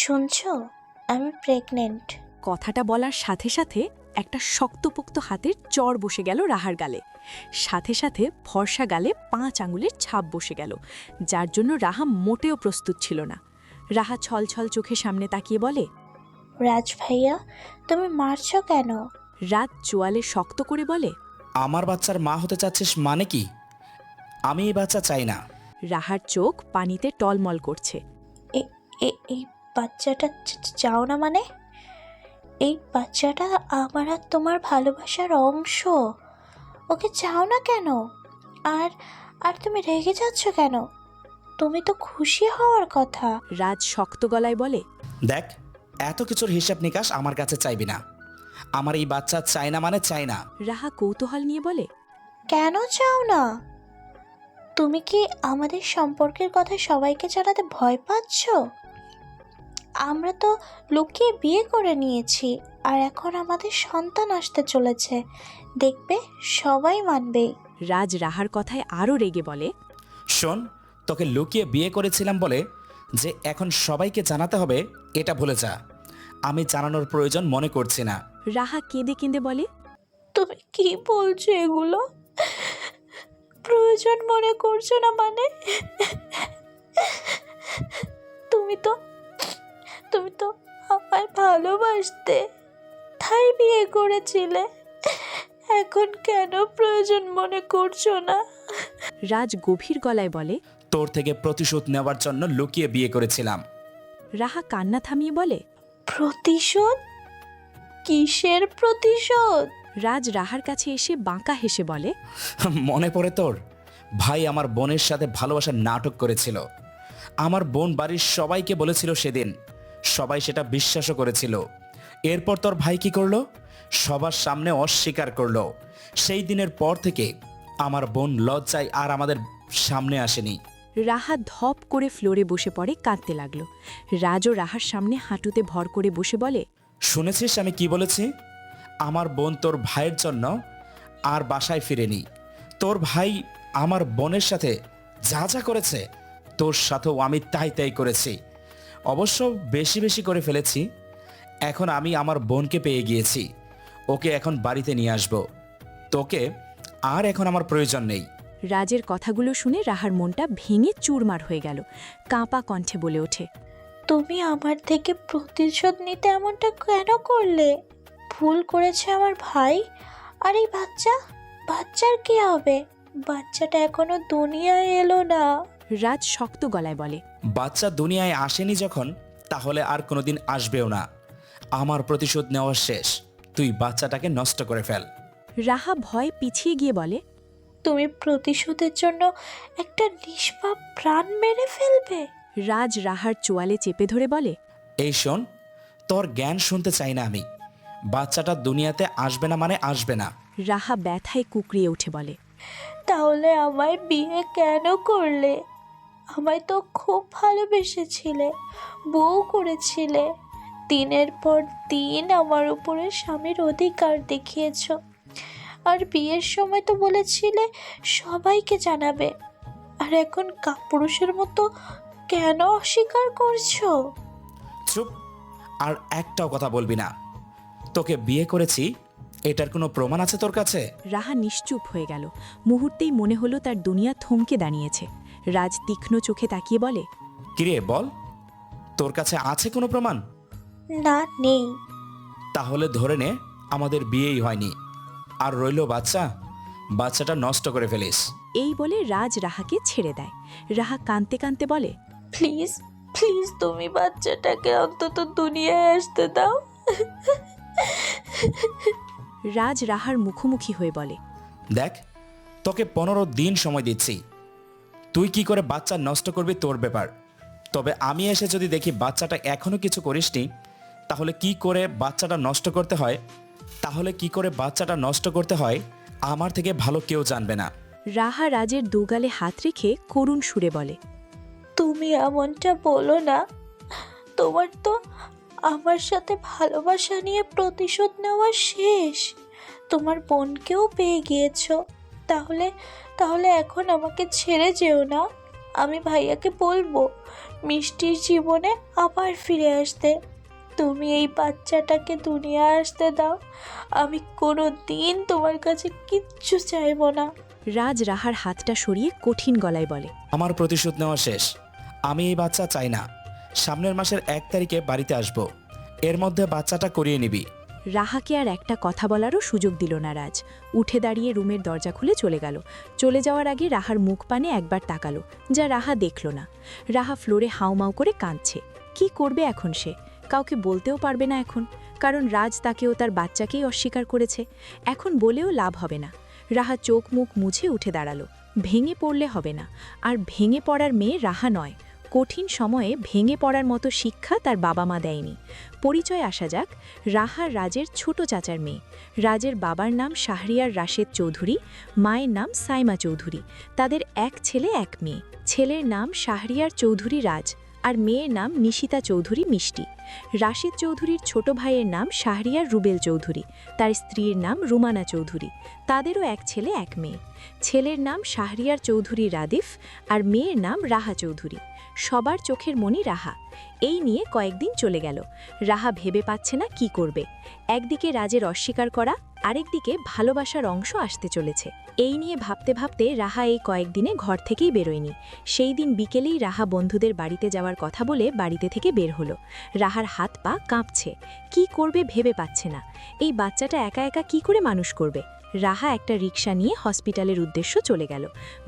শুনছো, আমি প্রেগনেন্ট। কথাটা বলার সাথে সাথে একটা শক্তপোক্ত হাতের চড় বসে গেল রাহার গালে। সাথে সাথে ফর্সা গালে 5 আঙুলের ছাপ বসে গেল, যার জন্য রাহা মোটেও প্রস্তুত ছিল না। রাহা ছলছল চোখে সামনে তাকিয়ে বলে, রাজ ভাইয়া, তুমি মারছো কেন? রাত চোয়ালে শক্ত করে বলে, আমার বাচ্চার মা হতে চাচ্ছিস মানে কি? আমি এই বাচ্চা চাই না। রাহার চোখ পানিতে টলমল করছে। এই বাচ্চাটা চাও না মানে? এই বাচ্চাটা আমার আর তোমার ভালোবাসার অংশ। ওকে চাও না কেন? আর আর তুমি রেগে যাচ্ছ কেন? তুমি তো খুশি হওয়ার কথা। রাজ শক্ত গলায় বলে, দেখ, এত কিছুর হিসাব নিকাশ আমার কাছে চাইবি না। আমার এই বাচ্চা চাই না মানে চাই না। রাহা কৌতূহল নিয়ে বলে, কেন চাও না? তুমি কি আমাদের সম্পর্কের কথা সবাইকে জানাতে ভয় পাচ্ছ? আমরা তো লুকিয়ে বিয়ে করে নিয়েছি, আর এখন আমাদের সন্তান আসতে চলেছে। দেখবে সবাই মানবে। রাজ রাহার কথায় আরও রেগে বলে, শোন, তোকে লুকিয়ে বিয়ে করেছিলাম বলে যে এখন সবাইকে জানাতে হবে, এটা ভুলে যা। আমি জানানোর প্রয়োজন মনে করছি না। রাহা কেঁদে কেঁদে বলে, তুমি কি বলছো এগুলো? প্রয়োজন মনে করছো না মানে? তুমি তো তুমি তো আমায় ভালোবাসতে, তাই বিয়ে করেছিলে। এখন কেন প্রয়োজন মনে করছো না? রাজ গভীর গলায় বলে, তোর থেকে প্রতিশোধ নেওয়ার জন্য লুকিয়ে বিয়ে করেছিলাম। রাহা কান্না থামিয়ে বলে, প্রতিশোধ? কিসের প্রতিশোধ? রাজ রাহার কাছে এসে বাঁকা হেসে বলে, মনে পড়ে তোর? ভাই আমার বোনের সাথে ভালোবাসার নাটক করেছিল। আমার বোন বাড়ির সবাইকে বলেছিল সেদিন, সবাই সেটা বিশ্বাসও করেছিল। এরপর তোর ভাই কি করলো? সবার সামনে অস্বীকার করলো। সেই দিনের পর থেকে আমার বোন লজ্জায় আর আমাদের সামনে আসেনি। রাহা ধপ করে ফ্লোরে বসে পড়ে কাঁদতে লাগলো। রাজও রাহার সামনে হাঁটুতে ভর করে বসে বলে, শুনেছিস আমি কি বলেছি? আমার বোন তোর ভাইয়ের জন্য আর বাসায় ফিরেনি। তোর ভাই আমার বোনের সাথে যা যা করেছে, তোর সাথেও আমি তাই তাই করেছি। অবশ্য বেশি বেশি করে ফেলেছি। এখন আমি আমার বোনকে পেয়ে গিয়েছি, ওকে এখন বাড়িতে নিয়ে আসব। তোকে আর এখন আমার প্রয়োজন নেই। রাজের কথাগুলো শুনে রাহার মনটা ভেঙে চুরমার হয়ে গেল। কাঁপা কণ্ঠে বলে ওঠে, তুমি আমার থেকে প্রতিশোধ নিতে এমনটা কেন করলে? ভুল করেছে আমার ভাই। আর এই বাচ্চার কি হবে? বাচ্চাটা এখনো দুনিয়ায় এলো না। রাজ শক্ত গলায় বলে, বাচ্চা দুনিয়ায় আসেনি যখন, তাহলে আর কোনোদিন আসবেও না। আমার প্রতিশোধ নেওয়া শেষ। তুই বাচ্চাটাকে নষ্ট করে ফেল। রাহা ভয়ে পিছিয়ে গিয়ে বলে, তুমি প্রতিশোধের জন্য একটা নিষ্পাপ প্রাণ মেরে ফেলবে? রাজ রাহার চোয়ালে চেপে ধরে বলে, এই শোন, তোর জ্ঞান শুনতে চাই না আমি। বাচ্চাটা দুনিয়াতে আসবে না মানে আসবে না। রাহা ব্যথায় কুকড়িয়ে উঠে বলে, তাহলে আমায় বিয়ে কেন করলে? আমায় তো খুব ভালোবেসেছিলে, বউ করেছিলে। দিনের পর দিন আমার উপরে স্বামীর অধিকার দেখিয়েছ। আর বিয়ের সময় তো বলেছিলে সবাইকে জানাবে। আর এখন কাপুরুষের মতো কেন অস্বীকার করছো? চুপ, আর একটাও কথা বলবি না। তোকে বিয়ে করেছি, এটার কোনো প্রমাণ আছে তোর কাছে? রাহা নিশ্চুপ হয়ে গেল। মুহূর্তেই মনে হলো তার দুনিয়া থমকে দাঁড়িয়েছে। রাজ তীক্ষ্ণ চোখে তাকিয়ে বলে, কিরে বল, তোর কাছে আছে কোনো প্রমাণ? না, নেই। তাহলে ধরে নে আমাদের বিয়েই হয়নি। আর রইল বাচ্চাটা নষ্ট করে ফেলিস। এই বলে রাজ রাহাকে ছেড়ে দেয়। রাহা কাঁদতে কাঁদতে বলে, প্লিজ প্লিজ, তুমি বাচ্চাটাকে অন্তত দুনিয়ায় আসতে দাও। রাজ রাহার মুখোমুখি হয়ে বলে, দেখ, তোকে 15 দিন সময় দিচ্ছি। তুই কি করে বাচ্চা নষ্ট করবি তোর ব্যাপার। তবে আমি এসে যদি দেখি বাচ্চাটা এখনো কিছু করিসনি, তাহলে কি করে বাচ্চাটা নষ্ট করতে হয় আমার থেকে ভালো কেউ জানবে না। রাহা রাজের দুগালে হাত রেখে করুণ সুরে বলে, তুমি এমনটা বলো না। তোমার তো আমার সাথে ভালোবাসা নিয়ে প্রতিশোধ নেওয়া শেষ। তোমার বোনকেও পেয়ে গিয়েছো। তাহলে তাহলে এখন আমাকে ছেড়ে যেও না। আমি ভাইয়াকে বলবো মিষ্টির জীবনে আবার ফিরে আসতে। তুমি এই বাচ্চাটাকে দুনিয়া আসতে দাও, আমি কোনো দিন তোমার কাছে কিচ্ছু চাইবো না। রাজ রাহার হাতটা সরিয়ে কঠিন গলায় বলে, আমার প্রতিশোধ নেওয়া শেষ। আমি এই বাচ্চা চাই না। সামনের মাসের 1 তারিখে বাড়িতে আসব। এর মধ্যে বাচ্চাটা করিয়ে নিবি। রাহাকে আর একটা কথা বলারও সুযোগ দিল না রাজ। উঠে দাঁড়িয়ে রুমের দরজা খুলে চলে গেল। চলে যাওয়ার আগে রাহার মুখ পানে একবার তাকালো, যা রাহা দেখল না। রাহা ফ্লোরে হাউমাউ করে কাঁদছে। কি করবে এখন সে? কাউকে বলতেও পারবে না এখন, কারণ রাজ তাকেও তার বাচ্চাকেই অস্বীকার করেছে। এখন বলেও লাভ হবে না। রাহা চোখ মুখ মুছে উঠে দাঁড়ালো। ভেঙে পড়লে হবে না, আর ভেঙে পড়ার মেয়ে রাহা নয়। কঠিন সময়ে ভেঙে পড়ার মতো শিক্ষা তার বাবা মা দেয়নি। পরিচয় আসা যাক। রাহা রাজের ছোট চাচার মেয়ে। রাজের বাবার নাম শাহরিয়ার রাশেদ চৌধুরী, মায়ের নাম সাইমা চৌধুরী। তাদের এক ছেলে এক মেয়ে। ছেলের নাম শাহরিয়ার চৌধুরী রাজ, আর মেয়ের নাম নিশিতা চৌধুরী মিষ্টি। রাশেদ চৌধুরীর ছোট ভাইয়ের নাম শাহরিয়ার রুবেল চৌধুরী, তার স্ত্রীর নাম রুমানা চৌধুরী। তাদেরও এক ছেলে এক মেয়ে। ছেলের নাম শাহরিয়ার চৌধুরী রাদিফ, আর মেয়ের নাম রাহা চৌধুরী। সবার চোখের মনি রাহা। এই নিয়ে কয়েকদিন চলে গেল। রাহা ভেবে পাচ্ছে না কি করবে। একদিকে রাজের অস্বীকার করা, আরেকদিকে ভালোবাসার অংশ আসতে চলেছে। এই নিয়ে ভাবতে ভাবতে রাহা এই কয়েকদিনে ঘর থেকেই বেরোয়নি। সেই দিন বিকেলেই রাহা বন্ধুদের বাড়িতে যাওয়ার কথা বলে বাড়িতে থেকে বের হলো। রাহার হাত পা কাঁপছে। কি করবে ভেবে পাচ্ছে না। এই বাচ্চাটা একা একা কি করে মানুষ করবে? রাহা একটা রিকশা নিয়ে হসপিটালের উদ্দেশ্য চলে গেল।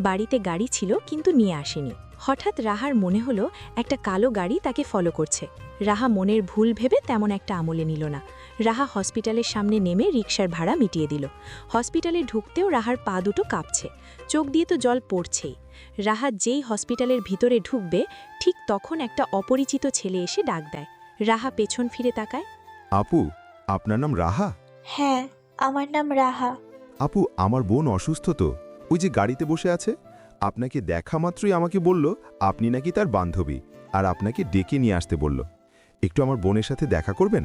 বাড়িতে গাড়ি ছিল কিন্তু নিয়ে আসেনি। হঠাৎ রাহার মনে হলো একটা কালো গাড়ি তাকে ফলো করছে। রাহা মনের ভুল ভেবে তেমন একটা আমলে নিল না। রাহা হসপিটালের সামনে নেমে রিকশার ভাড়া মিটিয়ে দিল। হসপিটালে ঢুকতেও রাহার পা দুটো কাঁপছে। চোখ দিয়ে তো জল পড়ছেই। রাহা যেই হসপিটালের ভিতরে ঢুকবে, ঠিক তখন একটা অপরিচিত ছেলে এসে ডাক দেয়। রাহা পেছন ফিরে তাকায়। আপু, আপনার নাম রাহা? হ্যাঁ, আমার নাম রাহা। আপু, আমার বোন অসুস্থ তো, ওই যে গাড়িতে বসে আছে। আপনাকে দেখা মাত্রই আমাকে বলল আপনি নাকি তার বান্ধবী, আর আপনাকে ডেকে নিয়ে আসতে বলল। একটু আমার বোনের সাথে দেখা করবেন?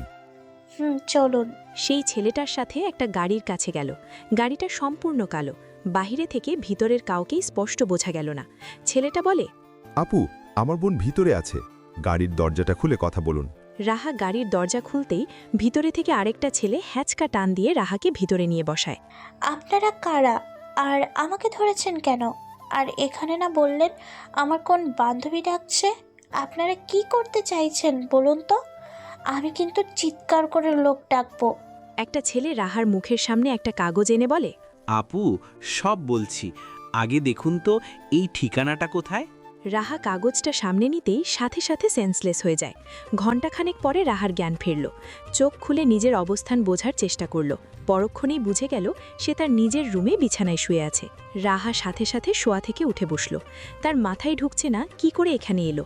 চলুন। সেই ছেলেটার সাথে একটা গাড়ির কাছে গেল। গাড়িটা সম্পূর্ণ কালো। বাহিরে থেকে ভিতরের কাউকেই স্পষ্ট বোঝা গেল না। ছেলেটা বলে, আপু, আমার বোন ভিতরে আছে, গাড়ির দরজাটা খুলে কথা বলুন। রাহা গাড়ির দরজা খুলতেই ভিতরে থেকে আরেকটা ছেলে হ্যাঁচকা টান দিয়ে রাহাকে ভিতরে নিয়ে বসায়। আপনারা কারা, আর আমাকে ধরেছেন কেন? আর এখানে না বললেন আমার কোন বান্ধবী ডাকছে? আপনারা কি করতে চাইছেন বলুন তো? আমি কিন্তু চিৎকার করে লোক ডাকবো। একটা ছেলে রাহার মুখের সামনে একটা কাগজ এনে বলে, আপু, সব বলছি, আগে দেখুন তো এই ঠিকানাটা কোথায়। রাহা কাগজটা সামনে নিতেই সাথে সাথে সেন্সলেস হয়ে যায়। ঘণ্টাখানেক পরে রাহার জ্ঞান ফিরল। চোখ খুলে নিজের অবস্থান বোঝার চেষ্টা করল। পরক্ষণেই বুঝে গেল সে তার নিজের রুমে বিছানায় শুয়ে আছে। রাহা সাথে সাথে শোয়া থেকে উঠে বসল। তার মাথায় ঢুকছে না কি করে এখানে এলো।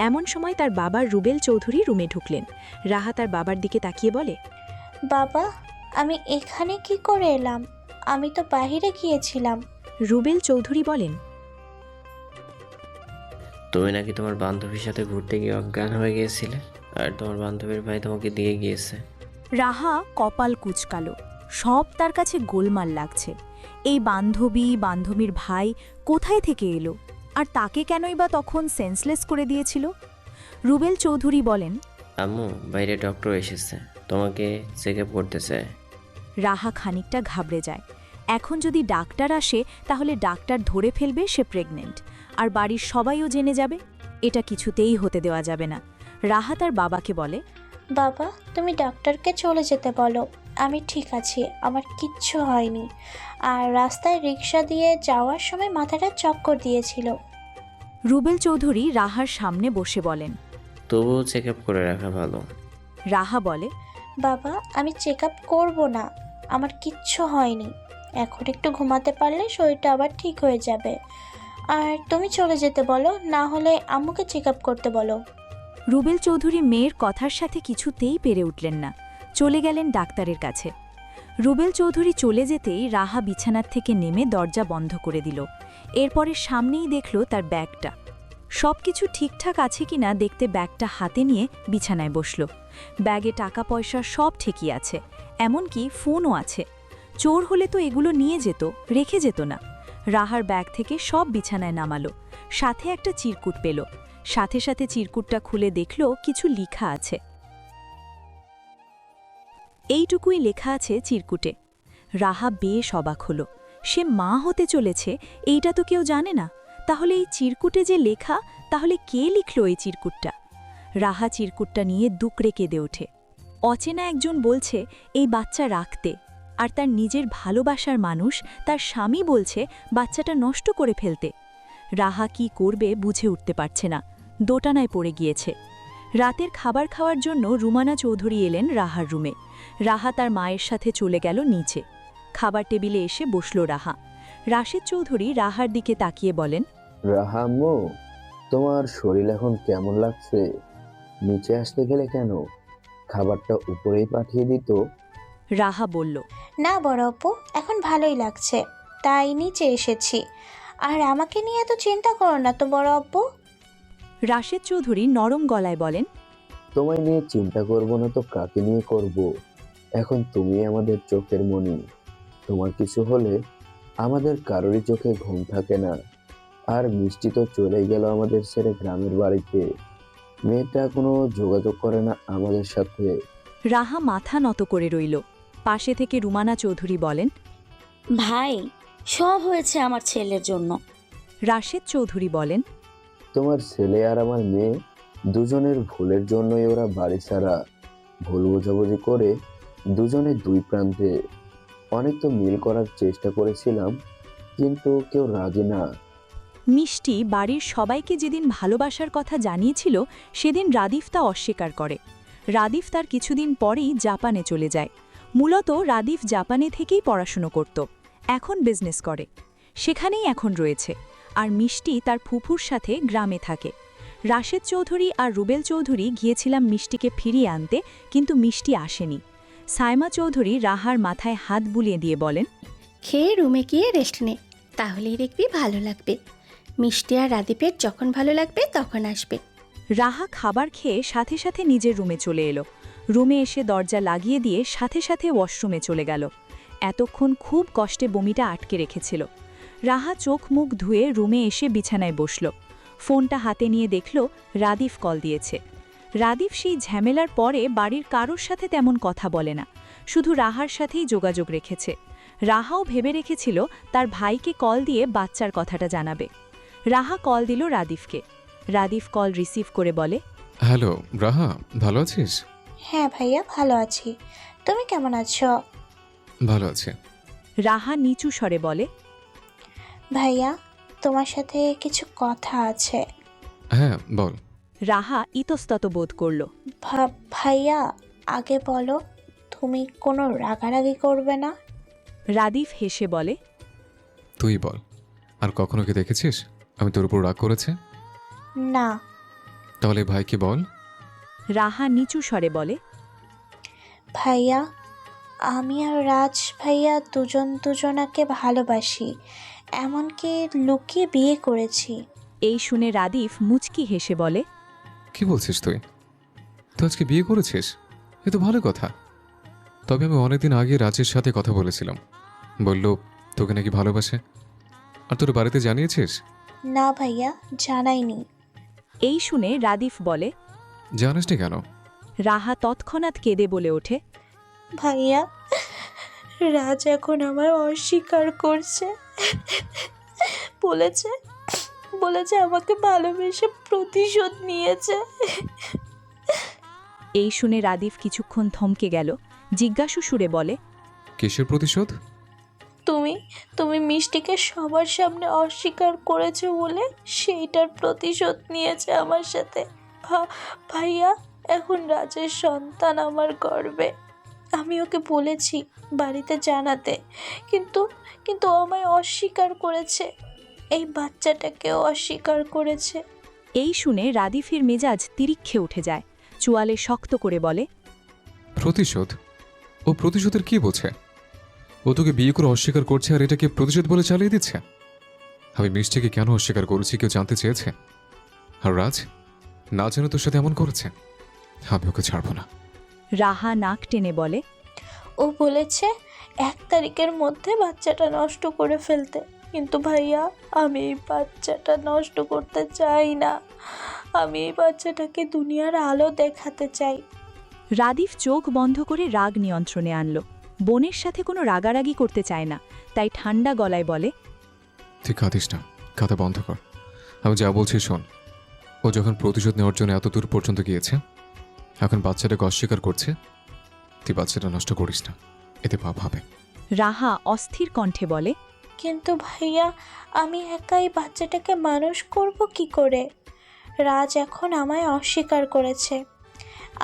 এমন সময় তার বাবার রুবেল চৌধুরী রুমে ঢুকলেন। রাহা তার বাবার দিকে তাকিয়ে বলে, বাবা, আমি এখানে কি করে এলাম? আমি তো বাইরে গিয়েছিলাম। রুবেল চৌধুরী বলেন, তুমি নাকি তোমার বান্ধবীর সাথে ঘুরতে গিয়ে অজ্ঞান হয়ে গিয়েছিলে, আর তোমার বান্ধবীর ভাই তোমাকে দিয়ে গিয়েছে। রাহা কপাল কুঁচকালো। সব তার কাছে গোলমাল লাগছে। এই বান্ধবীর ভাই কোথায় থেকে এলো, আর তাকে কেনই বা তখন সেন্সলেস করে দিয়েছিল? রুবেল চৌধুরী বলেন, আম্মু, বাইরে ডক্টর এসেছে, তোমাকে চেক আপ করতে চায়। রাহা খানিকটা ঘাবড়ে যায়। এখন যদি ডাক্তার আসে তাহলে ডাক্তার ধরে ফেলবে সে প্রেগনেন্ট, আর বাড়ির সবাইও জেনে যাবে। এটা কিছুতেই হতে দেওয়া যাবে না। রাহা তার বাবাকে বলে, বাবা, তুমি ডাক্তারকে চলে যেতে বলো, আমি ঠিক আছি, আমার কিচ্ছু হয়নি। আর রাস্তায় রিক্সা দিয়ে যাওয়ার সময় মাথাটা চক্কর দিয়েছিল। রুবেল চৌধুরী রাহার সামনে বসে বলেন। তবুও চেক আপ করে রাখা ভালো। রাহা বলে, বাবা, আমি চেক আপ করবো না, আমার কিচ্ছু হয়নি। এখন একটু ঘুমাতে পারলে শরীরটা আবার ঠিক হয়ে যাবে। আর তুমি চলে যেতে বলো, না হলে আম্মুকে চেক আপ করতে বলো। রুবেল চৌধুরী মেয়ের কথার সাথে কিছুতেই পেরে উঠলেন না। চলে গেলেন ডাক্তারের কাছে। রুবেল চৌধুরী চলে যেতেই রাহা বিছানার থেকে নেমে দরজা বন্ধ করে দিল। এরপরে সামনেই দেখল তার ব্যাগটা। সব কিছু ঠিকঠাক আছে কিনা দেখতে ব্যাগটা হাতে নিয়ে বিছানায় বসল। ব্যাগে টাকা পয়সা সব ঠিকই আছে, এমনকি ফোনও আছে। চোর হলে তো এগুলো নিয়ে যেত, রেখে যেত না। রাহার ব্যাগ থেকে সব বিছানায় নামালো, সাথে একটা চিরকুট পেল। সাথে সাথে চিরকুটটা খুলে দেখল কিছু লেখা আছে। এইটুকুই লেখা আছে চিরকুটে। রাহা বেশ অবাক হল। সে মা হতে চলেছে এইটা তো কেউ জানে না। তাহলে এই চিরকুটে যে লেখা, তাহলে কে লিখল এই চিরকুটটা? রাহা চিরকুটটা নিয়ে দুকড়ে কেঁদে ওঠে। অচেনা একজন বলছে এই বাচ্চা রাখতে, আর তার নিজের ভালোবাসার মানুষ, তার স্বামী বলছে বাচ্চাটা নষ্ট করে ফেলতে। রাহা কি করবে বুঝে উঠতে পারছে না, দোটানায় পড়ে গিয়েছে। রাতের খাবার খাওয়ার জন্য রুমানা চৌধুরী এলেন রাহার রুমে। রাহা তার মায়ের সাথে চলে গেল নিচে। খাবার টেবিলে এসে বসল রাহা। রাশেদ চৌধুরী রাহার দিকে তাকিয়ে বলেন, রাহা আম্মু, তোমার শরীর এখন কেমন লাগছে? নিচে আসতে গেলে কেন? খাবারটা উপরেই পাঠিয়ে দিত। রাহা বলল, না বড় আপু, এখন ভালোই লাগছে, তাই নিচে এসেছি। আর আমাকে নিয়ে এত চিন্তা করো না তো বড় আপু। রাশেদ চৌধুরী নরম গলায় বলেন, তোমায় নিয়ে চিন্তা করব না তো কাকে নিয়ে করব? এখন তুমি আমাদের চোখের মণি। তোমার কিছু হলে আমাদের কারোরই চোখে ঘুম থাকে না। আর মিষ্টি তো চলে গেল আমাদের ছেড়ে গ্রামের বাড়িতে। মেয়েটা কোনো যোগাযোগ করে না আমাদের সাথে। রাহা মাথা নত করে রইল। পাশে থেকে রুমানা চৌধুরী বলেন, ভাই, সব হয়েছে আমার ছেলের জন্য। রাশেদ চৌধুরী বলেন, তোমার ছেলে আর আমার মেয়ে দুজনের ভুলের জন্যই ওরা বাড়ি ছাড়া। ভুল বোঝাবুঝি করে দুজনে দুই প্রান্তে। অনেক তো মিল করার চেষ্টা করেছিলাম, কিন্তু কেউ রাজি না। মিষ্টি বাড়ির সবাইকে যেদিন ভালোবাসার কথা জানিয়েছিল সেদিন রাদিফ তা অস্বীকার করে। রাদিফ তার কিছুদিন পরেই জাপানে চলে যায়। মূলত রাদিফ জাপানে থেকেই পড়াশুনো করত, এখন বিজনেস করে, সেখানেই এখন রয়েছে। আর মিষ্টি তার ফুফুর সাথে গ্রামে থাকে। রাশেদ চৌধুরী আর রুবেল চৌধুরী গিয়েছিলাম মিষ্টিকে ফিরিয়ে আনতে, কিন্তু মিষ্টি আসেনি। সায়মা চৌধুরী রাহার মাথায় হাত বুলিয়ে দিয়ে বলেন, খেয়ে রুমে গিয়ে রেস্ট নে, তাহলেই দেখবি ভালো লাগবে। মিষ্টি আর রাদীপের যখন ভালো লাগবে তখন আসবে। রাহা খাবার খেয়ে সাথে সাথে নিজের রুমে চলে এলো। রুমে এসে দরজা লাগিয়ে দিয়ে সাথে সাথে ওয়াশরুমে চলে গেল। এতক্ষণ খুব কষ্টে বমিটা আটকে রেখেছিল। রাহা চোখ মুখ ধুয়ে রুমে এসে বিছানায় বসল। ফোনটা হাতে নিয়ে দেখল রাদিফ কল দিয়েছে। রাদিফ সেই ঝামেলার পরে বাড়ির কারোর সাথে তেমন কথা বলে না, শুধু রাহার সাথেই যোগাযোগ রেখেছে। রাহাও ভেবে রেখেছিল তার ভাইকে কল দিয়ে বাচ্চার কথাটা জানাবে। রাহা কল দিল রাদিফকে। রাদিফ কল রিসিভ করে বলে, হ্যালো রাহা, ভালো আছিস? হ্যাঁ ভাইয়া, ভালো আছি। তুমি কেমন আছো? ভালো আছে। রাহা নিচু স্বরে বলে, ভাইয়া, তোমার সাথে কিছু কথা আছে। হ্যাঁ বল। রাহা ইতস্তত বোধ করল। ভাইয়া, আগে বলো, তুমি কোনো রাগারাগি করবে না? রাদিফ হেসে বলে, তুই বল, আর কখনো কি দেখেছিস আমি তোর উপর রাগ করেছে? না। তাহলে ভাইকে বল। রাহা নিচু স্বরে বলে, ভাইয়া, আমি আর রাজ ভাইয়া দুজন দুজনাকে ভালোবাসি, এমনকি লুকিয়ে বিয়ে করেছি। এই শুনে রাদিফ মুচকি হেসে বলে, কি বলছিস তুই? তো আজকে বিয়ে করেছিস? এ তো ভালো কথা। তবে আমি অনেকদিন আগে রাজের সাথে কথা বলেছিলাম, বলল তোকে নাকি ভালোবাসে। আর তোর বাড়িতে জানিয়েছিস? না ভাইয়া, জানাইনি। এই শুনে রাদিফ বলে, জানিসনি কেন? রাহা তৎক্ষণাৎ কেঁদে বলে ওঠে, ভাইয়া, রাজ এখন আমার অস্বীকার করছে। বলেছে বলেছে আমাকে ভালোবেসে প্রতিশোধ নিয়েছে। এই শুনে রাদিফ কিছুক্ষণ থমকে গেল, জিজ্ঞাসু সুরে বলে, কিসের প্রতিশোধ? তুমি মিষ্টিকে সবার সামনে অস্বীকার করেছো বলে সেইটার প্রতিশোধ নিয়েছে আমার সাথে। ভাইয়া, এখন রাজের সন্তান আমার গর্বে। আমি ওকে বলেছি বাড়িতে জানাতে, কিন্তু ও আমায় অস্বীকার করেছে। এই বাচ্চাটাকেও অস্বীকার করেছে। এই শুনে রাদিফের মেজাজ তিরিক্ষে উঠে যায়। চুয়ালে শক্ত করে বলে, প্রতিশোধ? ও প্রতিশোধের কি বোঝে? ও তোকে বিয়ে করে অস্বীকার করছে আর এটাকে প্রতিশোধ বলে চালিয়ে দিচ্ছে। আমি মিষ্টিকে কেন অস্বীকার করেছি কেউ জানতে চেয়েছে? আর রাজ না যেন তোর সাথে এমন করেছে, আমি ওকে ছাড়বো না। রাহা নাক টেনে বলে, ও বলেছে 1 তারিখের মধ্যে বাচ্চাটা নষ্ট করে ফেলতে। কিন্তু ভাইয়া আমি এই বাচ্চাটা নষ্ট করতে চাই না। আমি এই বাচ্চাটাকে দুনিয়ার আলো দেখাতে চাই। রাদিফ চোখ বন্ধ করে রাগ নিয়ন্ত্রণে আনল। বোনের সাথে কোনো রাগারাগি করতে চায় না, তাই ঠান্ডা গলায় বলে, তুই কাঁদিস না, কাঁদা বন্ধ কর। আমি যা বলছি শোন। ও যখন প্রতিশোধ নেওয়ার জন্য এত দূর পর্যন্ত গিয়েছে, এখন বাচ্চাটাকে অস্বীকার করছে, তুই বাচ্চাটা নষ্ট করিস না, এতে পাপ হবে। রাহা অস্থির কণ্ঠে বলে, কিন্তু ভাইয়া আমি একাই বাচ্চাটাকে মানুষ করব কি করে? রাজ এখন আমায় অস্বীকার করেছে।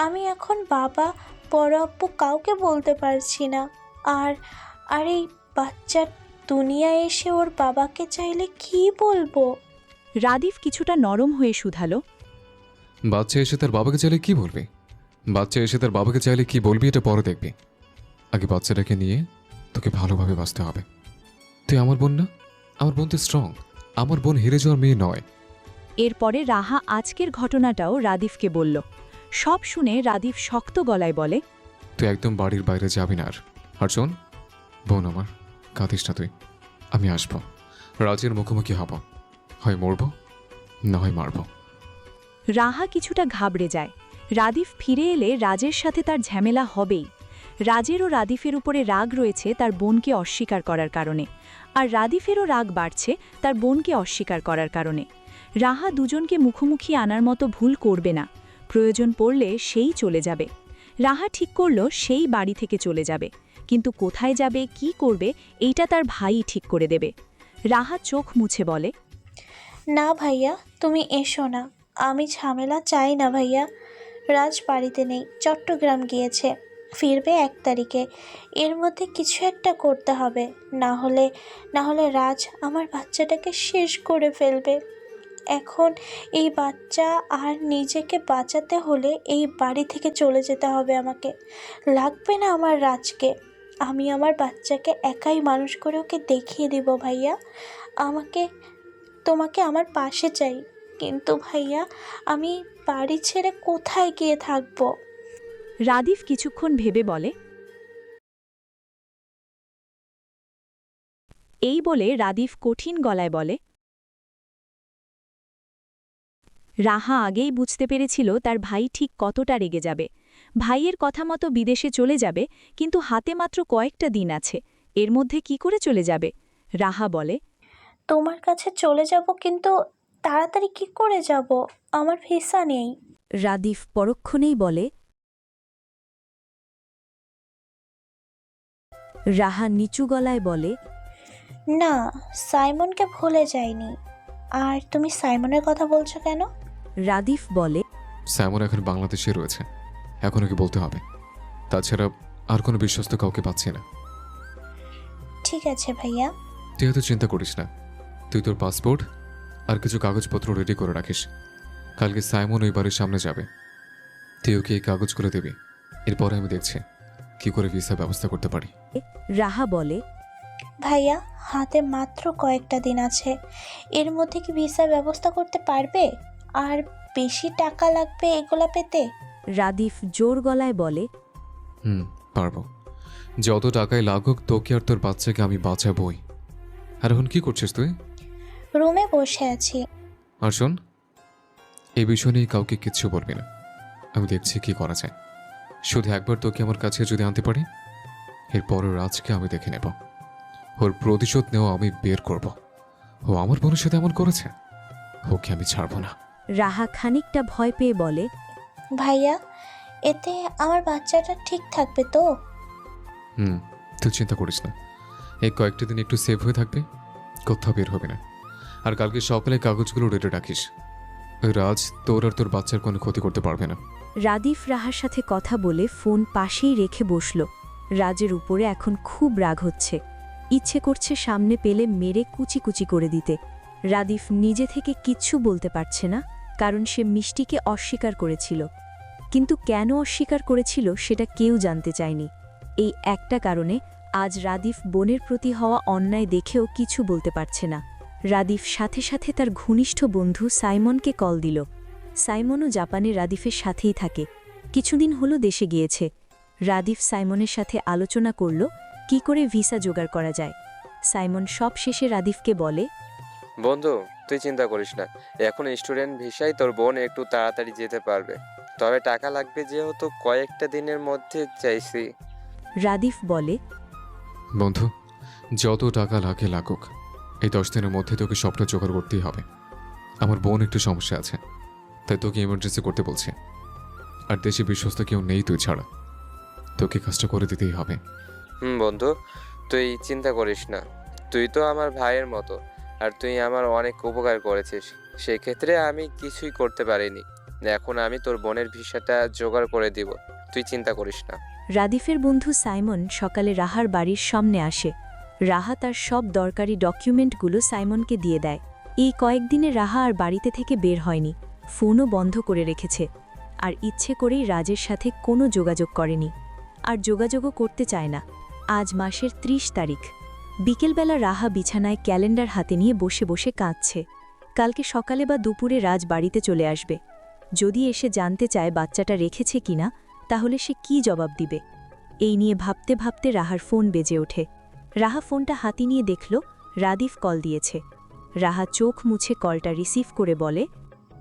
আমি এখন বাবা, বড় আব্বু কাউকে বলতে পারছি না। আর আর এই বাচ্চার দুনিয়ায় এসে ওর বাবাকে চাইলে কি বলবো? রাদিফ কিছুটা নরম হয়ে শুধালো, বাচ্চা এসে তার বাবাকে চাইলে কি বলবি? বাচ্চা এসে তার বাবাকে চাইলে কি বলবি এটা পরে দেখবি। আগে বাচ্চাটাকে নিয়ে তোকে ভালোভাবে বাঁচতে হবে। তুই আমার বোন না? আমার বোন তো স্ট্রং। আমার বোন হেরে যাওয়ার মেয়ে নয়। এরপরে রাহা আজকের ঘটনাটাও রাদিফকে বলল। সব শুনে রাদিফ শক্ত গলায় বলে, তুই একদম বাড়ির বাইরে যাবি না। আর শোন বোন আমার, কাঁদিস না তুই। আমি আসবো, রাজের মুখোমুখি হব, হয় মরব না হয় মারব। রাহা কিছুটা ঘাবড়ে যায়। রাদিফ ফিরে এলে রাজের সাথে তার ঝামেলা হবেই। রাজেরও রাদিফের উপরে রাগ রয়েছে তার বোনকে অস্বীকার করার কারণে, আর রাদিফেরও রাগ বাড়ছে তার বোনকে অস্বীকার করার কারণে। রাহা দুজনকে মুখোমুখি আনার মতো ভুল করবে না। প্রয়োজন পড়লে সেই চলে যাবে। রাহা ঠিক করল সেই বাড়ি থেকে চলে যাবে, কিন্তু কোথায় যাবে, কি করবে, এইটা তার ভাই ঠিক করে দেবে। রাহা চোখ মুছে বলে, না ভাইয়া, তুমি এসো না। আমি ঝামেলা চাই না ভাইয়া। রাজ বাড়িতে নেই, চট্টগ্রাম গিয়েছে, ফিরবে 1 তারিখে। এর মধ্যে কিছু একটা করতে হবে, না হলে রাজ আমার বাচ্চাটাকে শেষ করে ফেলবে। এখন এই বাচ্চা আর নিজেকে বাঁচাতে হলে এই বাড়ি থেকে চলে যেতে হবে আমাকে। লাগবে না আমার রাজকে। আমি আমার বাচ্চাকে একাই মানুষ করে ওকে দেখিয়ে দিব ভাইয়া। তোমাকে আমার পাশে চাই। কিন্তু ভাইয়া আমি বাড়ি ছেড়ে কোথায় গিয়ে থাকবো? রাদিফ কিছুক্ষণ ভেবে বলে, এই বলে রাদিফ কঠিন গলায় বলে, রাহা আগেই বুঝতে পেরেছিল তার ভাই ঠিক কতটা রেগে যাবে। ভাইয়ের কথা মতো বিদেশে চলে যাবে, কিন্তু হাতে মাত্র কয়েকটা দিন আছে, এর মধ্যে কি করে চলে যাবে? রাহা বলে, তোমার কাছে চলে যাব, কিন্তু তাড়াতাড়ি কি করে যাব? আমার ভিসা নেই। রাদিফ পরক্ষণেই বলে, রাহা নিচু গলায় বলে, না, সাইমনকে ভুলে যাইনি। আর তুমি সাইমনের কথা বলছো কেন? রাদিফ বলে, স্যামন এখন বাংলাদেশে রয়েছে, এখন ওকে বলতে হবে। তাছাড়া আর কোনো বিশ্বস্ত কাউকে পাচ্ছি না। ঠিক আছে ভাইয়া। তুই এত চিন্তা করিস না। তুই তোর পাসপোর্ট আর কিছু কাগজপত্র রেডি করে রাখিস। কালকে সাইমন ওই বাড়ির সামনে যাবে, তুই ওকে এই কাগজগুলো দিবি। এরপরে আমি দেখছি কি করে ভিসা ব্যবস্থা করতে পারি। রাহা বলে, ভাইয়া হাতে মাত্র কয়েকটা দিন আছে, এর মধ্যে কি ভিসা ব্যবস্থা করতে পারবে? আর বেশি টাকা লাগবে এগুলা পেতে? রাদিফ জোর গলায় বলে, পারবো। যত টাকায় লাগুক তোকে আর তোর বাচ্চাকে আমি বাঁচাবই। আর এখন কি করছিস তুই? রুমে বসে আছি। আর শোন, এই বিষয় নিয়ে কাউকে কিচ্ছু বলবি না। আমি দেখছি কি করা যায়। শুধু একবার তোকে আমার কাছে যদি আনতে পারি, এরপর রাজকে আমি দেখে নেব। ওর প্রতিশোধ নেওয়া আমি বের করব। ও আমার বোনের সাথে এমন করেছে, ওকে আমি ছাড়বো না। রাহা খানিকটা ভয় পেয়ে বলে, ভাইয়া এতে আমার বাচ্চাটা ঠিক থাকবে তো? তুই চিন্তা করিস না। এই কয়েকটা দিন একটু সেভ হয়ে থাকবে, কোথাও বের হবে না। আর কালকে সকালে কাগজগুলো রেডি রাখিস। ওই রাজ তোর আর তোর বাচ্চার কোনো ক্ষতি করতে পারবে না। রাদিফ রাহার সাথে কথা বলে ফোন পাশেই রেখে বসল। রাজের উপরে এখন খুব রাগ হচ্ছে, ইচ্ছে করছে সামনে পেলে মেরে কুচি কুচি করে দিতে। রাদিফ নিজে থেকে কিচ্ছু বলতে পারছে না, কারণ সে মিষ্টিকে অস্বীকার করেছিল। কিন্তু কেন অস্বীকার করেছিল সেটা কেউ জানতে চায়নি। এই একটা কারণে আজ রাদিফ বোনের প্রতি হওয়া অন্যায় দেখেও কিছু বলতে পারছে না। রাদিফ সাথে সাথে তার ঘনিষ্ঠ বন্ধু সাইমনকে কল দিল। সাইমনও জাপানে রাদিফের সাথেই থাকে, কিছুদিন হলো দেশে গিয়েছে। রাদিফ সাইমনের সাথে আলোচনা করল কি করে ভিসা জোগাড় করা যায়। সাইমন সব শেষে রাদিফকে বলে, বন্ধু, তুই চিন্তা করিস না, এখন স্টুডেন্ট ভিসায় তোর বোন একটু তাড়াতাড়ি যেতে পারবে, তবে টাকা লাগবে যেহেতু কয়েকটা দিনের মধ্যে চাইছি। রাদিফ বলে, বন্ধু, যত টাকা লাগে লাগুক, এই 10 দিনের মধ্যে তোকে সবটা জোগাড় করতেই হবে। আমার বোন একটু সমস্যা আছে, তাই তোকে ইমার্জেন্সি করতে বলছে। আর দেশে বিশ্বস্ত কেউ নেই তুই ছাড়া, তোকে কাজটা করে দিতেই হবে। বন্ধু, তুই চিন্তা করিস না, তুই তো আমার ভাইয়ের মতো, আর তুই আমার অনেক উপকার করেছিস, সেক্ষেত্রে আমি কিছুই করতে পারিনি। এখন আমি তোর বোনের ভিসাটা জোগাড় করে দিব, তুই চিন্তা করিস না। রাদিফের বন্ধু সাইমন সকালে রাহার বাড়ির সামনে আসে। রাহা তার সব দরকারি ডকুমেন্টগুলো সাইমনকে দিয়ে দেয়। এই কয়েকদিনে রাহা আর বাড়িতে থেকে বের হয়নি, ফোনও বন্ধ করে রেখেছে, আর ইচ্ছে করেই রাজের সাথে কোনো যোগাযোগ করেনি, আর যোগাযোগও করতে চায় না। আজ মাসের 30 তারিখ বিকেলবেলা রাহা বিছানায় ক্যালেন্ডার হাতে নিয়ে বসে বসে কাঁদছে। কালকে সকালে বা দুপুরে রাজ বাড়িতে চলে আসবে। যদি এসে জানতে চায় বাচ্চাটা রেখেছে কিনা, তাহলে সে কি জবাব দিবে? এই নিয়ে ভাবতে ভাবতে রাহার ফোন বেজে ওঠে। রাহা ফোনটা হাতি নিয়ে দেখল রাদিফ কল দিয়েছে। রাহা চোখ মুছে কলটা রিসিভ করে বলে,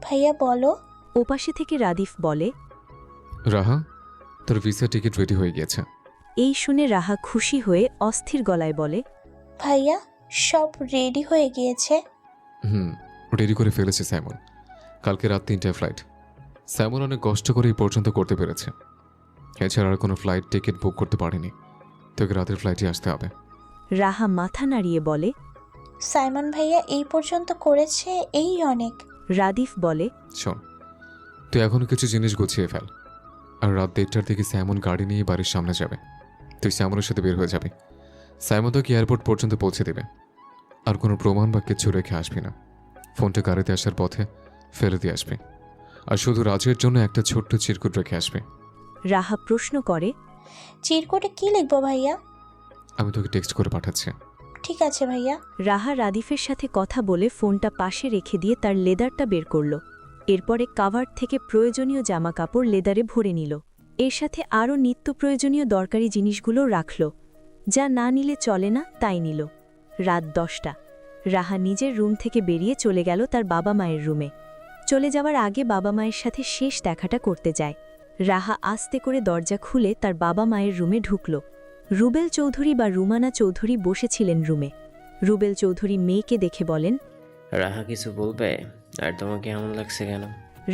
ভাইয়া বলো। ওপাশে থেকে রাদিফ বলে, রাহা, তোর ভিসা টিকিট রেডি হয়ে গেছে। এই শুনে রাহা খুশি হয়ে অস্থির গলায় বলে, ভাইয়া সব রেডি হয়ে গিয়েছে? রেডি করে ফেলেছে সাইমন। কালকে রাত 3টায় ফ্লাইট। সাইমন অনেক কষ্ট করে এই পর্যন্ত করতে পেরেছে, এছাড়া আর কোনো ফ্লাইট টিকিট বুক করতে পারেনি। তোকে রাতের ফ্লাইটে আসতে হবে। রাহা মাথা নাড়িয়ে বলে, সাইমন ভাইয়া এই পর্যন্ত করেছে, এই অনেক। রাদিফ বলে, শোন, তুই এখনো কিছু জিনিস গুছিয়ে ফেল, আর রাত 1টার দিকে সাইমন গাড়ি নিয়ে বাড়ির সামনে যাবে। তুই সাইমনের সাথে বের হয়ে যাবি। সাইমন তোকে এয়ারপোর্ট পর্যন্ত পৌঁছে দেবে। আর কোনো প্রমাণ বা কিছু রেখে আসবি না। ফোনটা গাড়িতে আসার পথে ফেলে দিয়ে আসবি, আর শুধু রাজের জন্য একটা ছোট্ট চিরকুট রেখে আসবে। রাহা প্রশ্ন করে, চিরকুটে কি লিখবো ভাইয়া? আমি তোকে টেক্সট করে পাঠাচ্ছি। ঠিক আছে ভাইয়া। রাহা রাদিফের সাথে কথা বলে ফোনটা পাশে রেখে দিয়ে তার লেদারটা বের করল। এরপরে কাভার থেকে প্রয়োজনীয় জামা কাপড় লেদারে ভরে নিল। এর সাথে আরও নিত্য প্রয়োজনীয় দরকারি জিনিসগুলো রাখল। যা না নিলে চলে না তাই নিল। রাত 10টা। রাহা নিজের রুম থেকে বেরিয়ে চলে গেল তার বাবা মায়ের রুমে। চলে যাওয়ার আগে বাবা মায়ের সাথে শেষ দেখাটা করতে যায়। রাহা আস্তে করে দরজা খুলে তার বাবা মায়ের রুমে ঢুকল। রুবেল চৌধুরী বা রুমানা চৌধুরী বসেছিলেন রুমে। রুবেল চৌধুরী মেয়েকে দেখে বলেন, রাহা কিছু বলবে? আর তোমাকে এমন লাগছে কেন?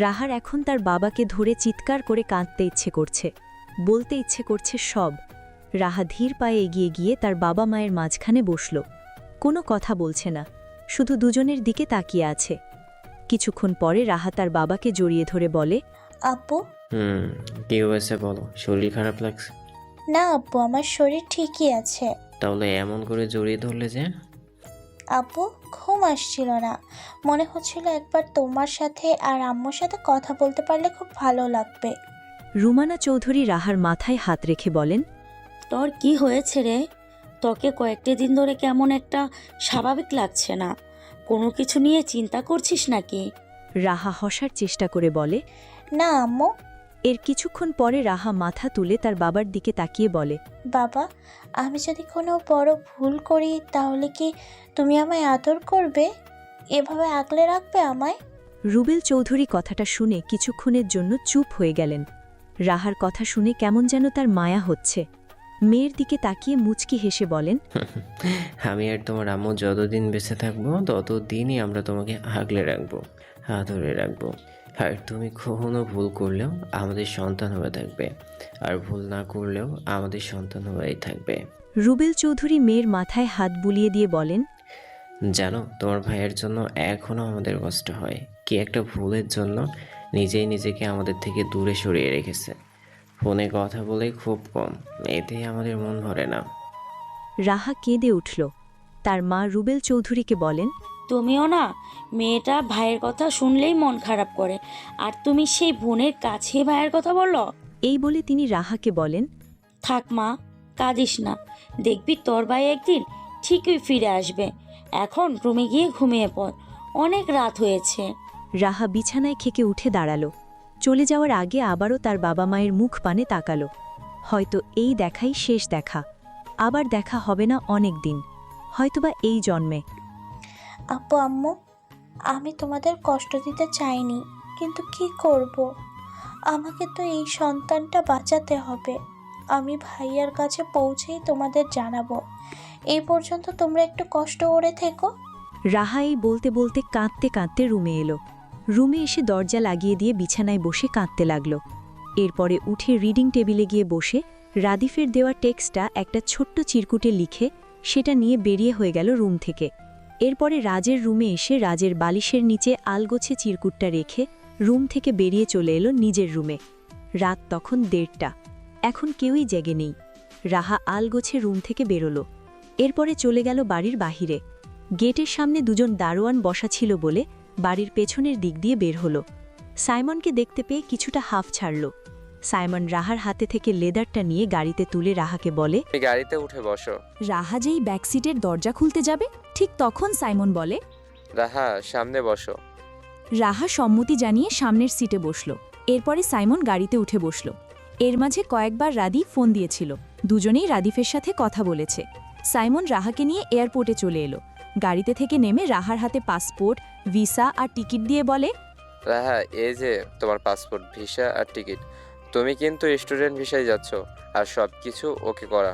রাহার এখন তার বাবাকে ধরে চিৎকার করে কাঁদতে ইচ্ছে করছে, বলতে ইচ্ছে করছে সব। রাহা ধীর পায়ে এগিয়ে গিয়ে তার বাবা মায়ের মাঝখানে বসল। কোনো কথা বলছে না, শুধু দুজনের দিকে তাকিয়ে আছে। কিছুক্ষণ পরে রাহা তার বাবাকে জড়িয়ে ধরে বলে, আপু। কি হয়েছে বলো, শরীর খারাপ লাগছে? না আপু, আমার শরীর ঠিকই আছে। তাহলে এমন করে জড়িয়ে ধরলে যে? আপু, ঘুম আসছিল না, মনে হচ্ছিল একবার তোমার সাথে আর আম্মুর সাথে কথা বলতে পারলে খুব ভালো লাগবে। রুমানা চৌধুরী রাহার মাথায় হাত রেখে বলেন, তোর কি হয়েছে রে? তোকে কয়েকটা দিন ধরে কেমন একটা স্বাভাবিক লাগছে না। কোনো কিছু নিয়ে চিন্তা করছিস নাকি? রাহা হসার চেষ্টা করে বলে, না আম্মু। এর কিছুক্ষণ পরে রাহা মাথা তুলে তার বাবার দিকে তাকিয়ে বলে, বাবা, আমি যদি কোনো বড় ভুল করি তাহলে কি তুমি আমায় আদর করবে? এভাবে আগলে রাখবে আমায়? রুবেল চৌধুরী কথাটা শুনে কিছুক্ষণের জন্য চুপ হয়ে গেলেন। রাহার কথা শুনে কেমন যেন তার মায়া হচ্ছে। মেয়ের দিকে তাকিয়ে মুচকি হেসে বলেন, আমি আর তোমার আম্মু যতদিন বেঁচে থাকবো ততদিনই আমরা তোমাকে আগলে রাখবো, আদরে রাখবো। আর তুমি কখনো ভুল করলেও আমাদের সন্তান হয়ে থাকবে, আর ভুল না করলেও আমাদের সন্তান হয়েই থাকবে। রুবেল চৌধুরী মেয়ের মাথায় হাত বুলিয়ে দিয়ে বলেন, জানো, তোমার ভাইয়ের জন্য এখনও আমাদের কষ্ট হয়। কি একটা ভুলের জন্য নিজেই নিজেকে আমাদের থেকে দূরে সরিয়ে রেখেছে। ফোনে কথা বলে খুব কম, এতেই আমাদের মন ভরে না। রাহা কেঁদে উঠল। তার মা রুবেল চৌধুরীকে বলেন, তুমিও না, মেয়েটা ভাইয়ের কথা শুনলেই মন খারাপ করে, আর তুমি সেই বোনের কাছে ভাইয়ের কথা বলো। এই বলে তিনি রাহাকে বলেন, থাক মা, কাঁদিস না, দেখবি তোর ভাই একদিন ঠিকই ফিরে আসবে। এখন রুমে গিয়ে ঘুমিয়ে পড়, অনেক রাত হয়েছে। রাহা বিছানায় খেকে উঠে দাঁড়ালো। চলে যাওয়ার আগে আবারও তার বাবা মায়ের মুখ পানে তাকালো। হয়তো এই দেখাই শেষ দেখা, আবার দেখা হবে না অনেক দিন। হয়তোবা এই জন্মে। আপু আম্মু, আমি তোমাদের কষ্ট দিতে চাইনি, কিন্তু কি করব? আমাকে তো এই সন্তানটা বাঁচাতে হবে। আমি ভাইয়ার কাছে পৌঁছেই তোমাদের জানাবো। এই পর্যন্ত তোমরা একটু কষ্ট করে থেকো। রাহা এই বলতে বলতে কাঁদতে কাঁদতে রুমে এলো। রুমে এসে দরজা লাগিয়ে দিয়ে বিছানায় বসে কাঁদতে লাগলো। এরপরে উঠে রিডিং টেবিলে গিয়ে বসে রাদিফের দেওয়া টেক্সটটা একটা ছোট্ট চিরকুটে লিখে সেটা নিয়ে বেরিয়ে হয়ে গেল রুম থেকে। এরপরে রাজের রুমে এসে রাজের বালিশের নিচে আলগোছে চিরকুটটা রেখে রুম থেকে বেরিয়ে চলে এলো নিজের রুমে। রাত তখন 1:30। এখন কেউই জেগে নেই। রাহা আলগোছে রুম থেকে বেরোলো। এরপরে চলে গেল বাড়ির বাহিরে। গেটের সামনে দুজন দারোয়ান বসা ছিল বলে বাড়ির পেছনের দিক দিয়ে বের হলো। সাইমনকে দেখতে পেয়ে কিছুটা হাফ ছাড়ল। সাইমন রাহার হাতে থেকে লেদারটা নিয়ে গাড়িতে তুলে রাহাকে বলে, তুমি গাড়িতে উঠে বসো। রাহা যেই ব্যাকসিটের দরজা খুলতে যাবে ঠিক তখন সাইমন বলে, রাহা সামনে বসো। রাহা সম্মতি জানিয়ে সামনের সিটে বসল। এরপরে সাইমন গাড়িতে উঠে বসল। এর মাঝে কয়েকবার রাদি ফোন দিয়েছিল। দুজনেই রাদিফের সাথে কথা বলেছে। সাইমন রাহাকে নিয়ে এয়ারপোর্টে চলে এলো। গাড়িতে থেকে নেমে রাহার হাতে পাসপোর্ট, ভিসা আর টিকিট দিয়ে বলে, রাহা, এই যে তোমার পাসপোর্ট, ভিসা আর টিকিট। তুমি কিন্তু স্টুডেন্ট ভিসায় যাচ্ছ, আর সব কিছু ওকে করা।